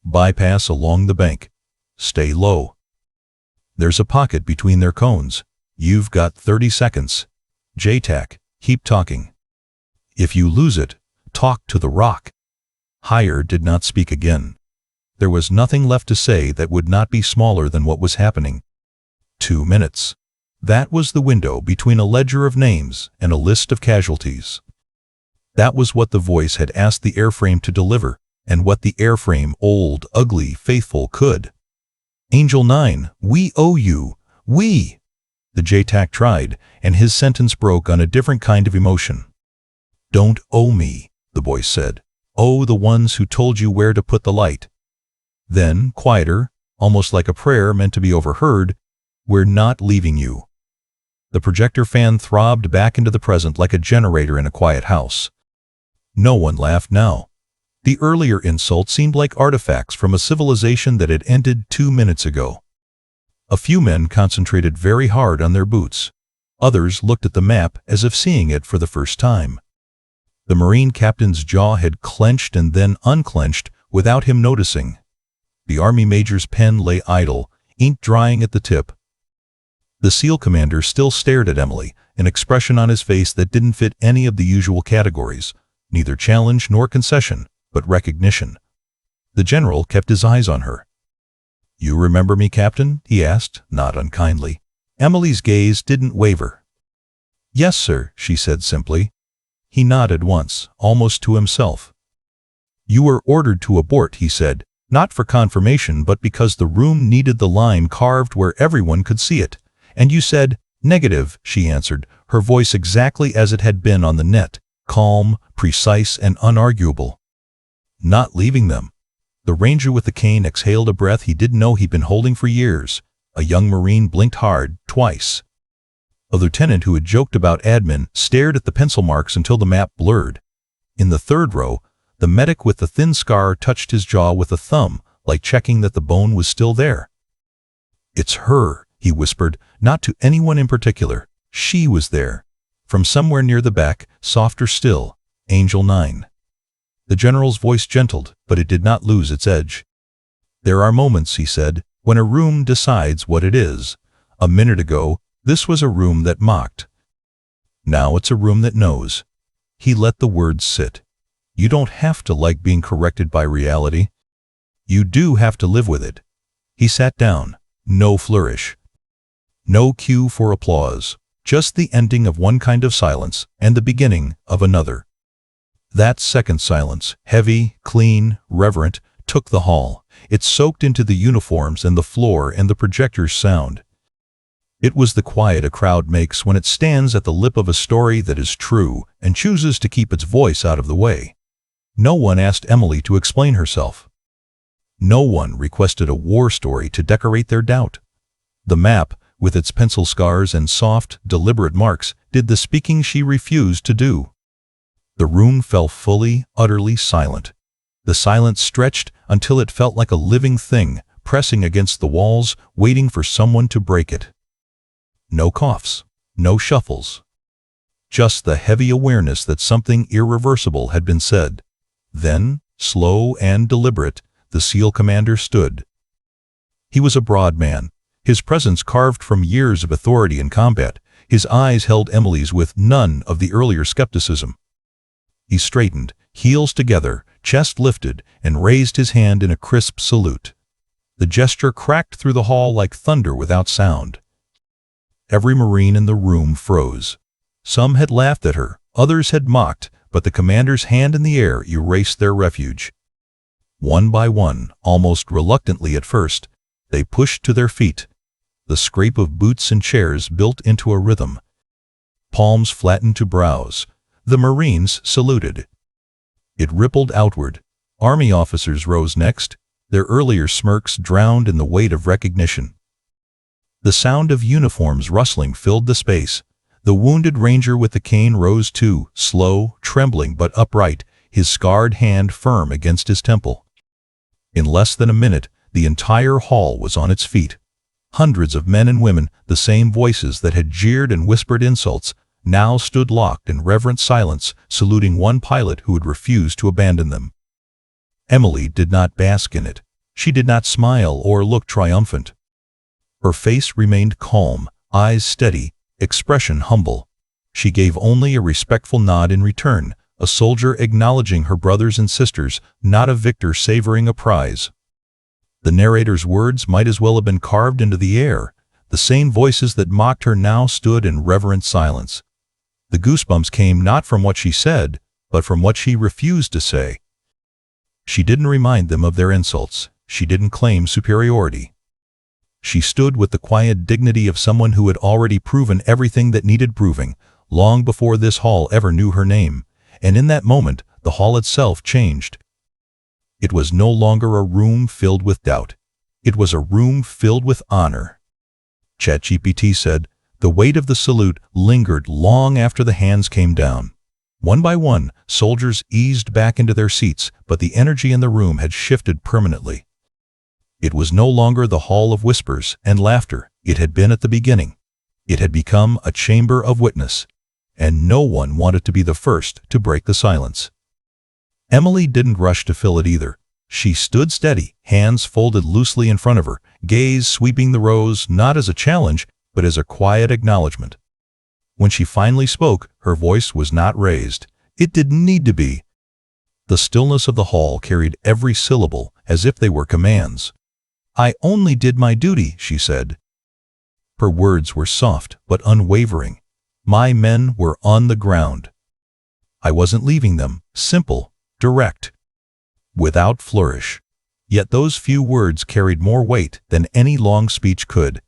Bypass along the bank. Stay low. There's a pocket between their cones. You've got 30 seconds. JTAC, keep talking. If you lose it, talk to the rock. Higher did not speak again. There was nothing left to say that would not be smaller than what was happening. 2 minutes. That was the window between a ledger of names and a list of casualties. That was what the voice had asked the airframe to deliver, and what the airframe, old, ugly, faithful, could. Angel 9, we owe you, we. The JTAC tried, and his sentence broke on a different kind of emotion. Don't owe me, the voice said. Owe the ones who told you where to put the light. Then, quieter, almost like a prayer meant to be overheard, we're not leaving you. The projector fan throbbed back into the present like a generator in a quiet house. No one laughed now. The earlier insults seemed like artifacts from a civilization that had ended 2 minutes ago. A few men concentrated very hard on their boots. Others looked at the map as if seeing it for the first time. The Marine captain's jaw had clenched and then unclenched without him noticing. The Army major's pen lay idle, ink drying at the tip. The SEAL commander still stared at Emily, an expression on his face that didn't fit any of the usual categories, neither challenge nor concession, but recognition. The general kept his eyes on her. "You remember me, Captain?" he asked, not unkindly. Emily's gaze didn't waver. "Yes, sir," she said simply. He nodded once, almost to himself. "You were ordered to abort," he said, not for confirmation but because the room needed the line carved where everyone could see it. "And you said," "Negative," she answered, her voice exactly as it had been on the net, calm, precise, and unarguable. "Not leaving them." The ranger with the cane exhaled a breath he didn't know he'd been holding for years. A young Marine blinked hard, twice. A lieutenant who had joked about admin stared at the pencil marks until the map blurred. In the third row, the medic with the thin scar touched his jaw with a thumb, like checking that the bone was still there. "It's her," he whispered, not to anyone in particular. She was there. From somewhere near the back, softer still, Angel 9. The general's voice gentled, but it did not lose its edge. "There are moments," he said, "when a room decides what it is. A minute ago, this was a room that mocked. Now it's a room that knows." He let the words sit. "You don't have to like being corrected by reality. You do have to live with it." He sat down. No flourish. No cue for applause. Just the ending of one kind of silence and the beginning of another. That second silence, heavy, clean, reverent, took the hall. It soaked into the uniforms and the floor and the projector's sound. It was the quiet a crowd makes when it stands at the lip of a story that is true and chooses to keep its voice out of the way. No one asked Emily to explain herself. No one requested a war story to decorate their doubt. The map, with its pencil scars and soft, deliberate marks, did the speaking she refused to do. The room fell fully, utterly silent. The silence stretched until it felt like a living thing, pressing against the walls, waiting for someone to break it. No coughs, no shuffles. Just the heavy awareness that something irreversible had been said. Then, slow and deliberate, the SEAL commander stood. He was a broad man, his presence carved from years of authority in combat. His eyes held Emily's with none of the earlier skepticism. He straightened, heels together, chest lifted, and raised his hand in a crisp salute. The gesture cracked through the hall like thunder without sound. Every Marine in the room froze. Some had laughed at her, others had mocked, but the commander's hand in the air erased their refuge. One by one, almost reluctantly at first, they pushed to their feet. The scrape of boots and chairs built into a rhythm. Palms flattened to brows. The Marines saluted. It rippled outward. Army officers rose next, their earlier smirks drowned in the weight of recognition. The sound of uniforms rustling filled the space. The wounded ranger with the cane rose too, slow, trembling but upright, his scarred hand firm against his temple. In less than a minute, the entire hall was on its feet. Hundreds of men and women, the same voices that had jeered and whispered insults, now stood locked in reverent silence, saluting one pilot who had refused to abandon them. Emily did not bask in it. She did not smile or look triumphant. Her face remained calm, eyes steady, expression humble. She gave only a respectful nod in return, a soldier acknowledging her brothers and sisters, not a victor savoring a prize. The narrator's words might as well have been carved into the air. The same voices that mocked her now stood in reverent silence. The goosebumps came not from what she said, but from what she refused to say. She didn't remind them of their insults. She didn't claim superiority. She stood with the quiet dignity of someone who had already proven everything that needed proving, long before this hall ever knew her name. And in that moment, the hall itself changed. It was no longer a room filled with doubt. It was a room filled with honor. ChatGPT said, The weight of the salute lingered long after the hands came down. One by one, soldiers eased back into their seats, but the energy in the room had shifted permanently. It was no longer the hall of whispers and laughter it had been at the beginning. It had become a chamber of witness, and no one wanted to be the first to break the silence. Emily didn't rush to fill it either. She stood steady, hands folded loosely in front of her, gaze sweeping the rows not as a challenge, but as a quiet acknowledgement. When she finally spoke, her voice was not raised. It didn't need to be. The stillness of the hall carried every syllable as if they were commands. "I only did my duty," she said. Her words were soft but unwavering. My men were on the ground. I wasn't leaving them. Simple, direct, without flourish. Yet those few words carried more weight than any long speech could.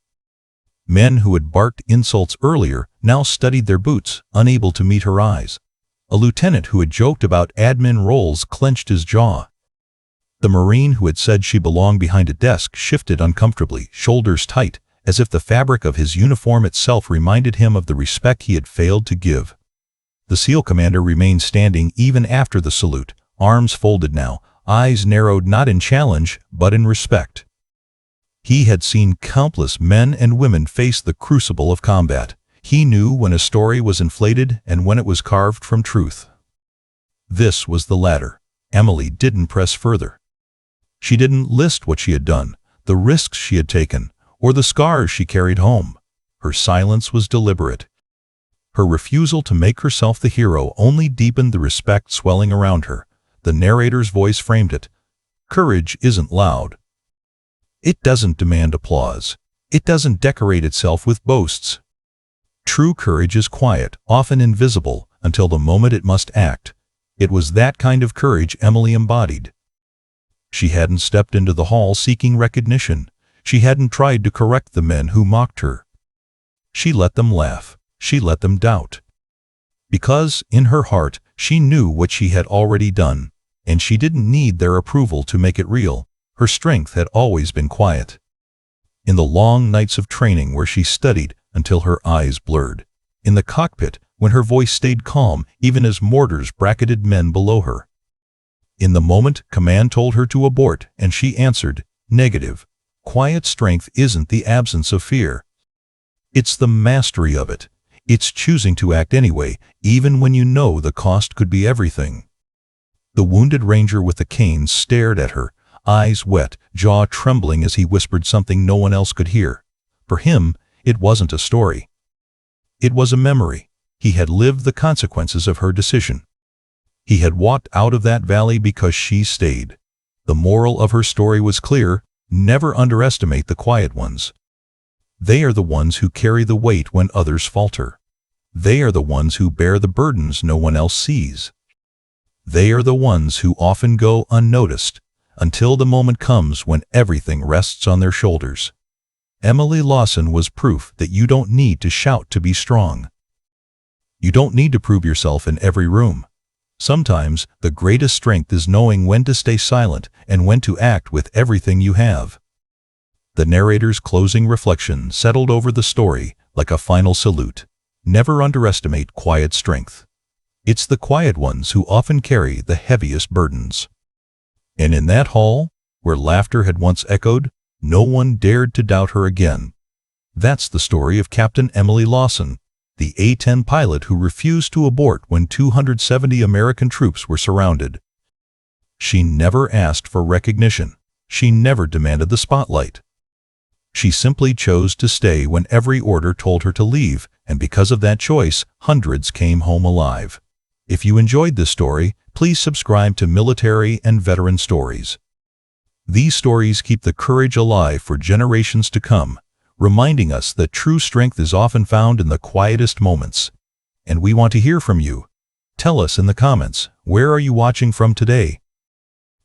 Men who had barked insults earlier now studied their boots, unable to meet her eyes. A lieutenant who had joked about admin roles clenched his jaw. The Marine who had said she belonged behind a desk shifted uncomfortably, shoulders tight, as if the fabric of his uniform itself reminded him of the respect he had failed to give. The SEAL commander remained standing even after the salute, arms folded now, eyes narrowed not in challenge, but in respect. He had seen countless men and women face the crucible of combat. He knew when a story was inflated and when it was carved from truth. This was the latter. Emily didn't press further. She didn't list what she had done, the risks she had taken, or the scars she carried home. Her silence was deliberate. Her refusal to make herself the hero only deepened the respect swelling around her. The narrator's voice framed it. Courage isn't loud. It doesn't demand applause. It doesn't decorate itself with boasts. True courage is quiet, often invisible, until the moment it must act. It was that kind of courage Emily embodied. She hadn't stepped into the hall seeking recognition. She hadn't tried to correct the men who mocked her. She let them laugh. She let them doubt. Because, in her heart, she knew what she had already done, and she didn't need their approval to make it real. Her strength had always been quiet. In the long nights of training where she studied until her eyes blurred. In the cockpit when her voice stayed calm even as mortars bracketed men below her. In the moment command told her to abort and she answered, negative. Quiet strength isn't the absence of fear. It's the mastery of it. It's choosing to act anyway, even when you know the cost could be everything. The wounded ranger with the cane stared at her, eyes wet, jaw trembling as he whispered something no one else could hear. For him, it wasn't a story. It was a memory. He had lived the consequences of her decision. He had walked out of that valley because she stayed. The moral of her story was clear: never underestimate the quiet ones. They are the ones who carry the weight when others falter. They are the ones who bear the burdens no one else sees. They are the ones who often go unnoticed, until the moment comes when everything rests on their shoulders. Emily Lawson was proof that you don't need to shout to be strong. You don't need to prove yourself in every room. Sometimes, the greatest strength is knowing when to stay silent and when to act with everything you have. The narrator's closing reflection settled over the story like a final salute. Never underestimate quiet strength. It's the quiet ones who often carry the heaviest burdens. And in that hall, where laughter had once echoed, no one dared to doubt her again. That's the story of Captain Emily Lawson, the A-10 pilot who refused to abort when 270 American troops were surrounded. She never asked for recognition. She never demanded the spotlight. She simply chose to stay when every order told her to leave, and because of that choice, hundreds came home alive. If you enjoyed this story, please subscribe to Military and Veteran Stories. These stories keep the courage alive for generations to come, reminding us that true strength is often found in the quietest moments. And we want to hear from you. Tell us in the comments, where are you watching from today?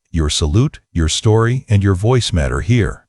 Your salute, your story, and your voice matter here.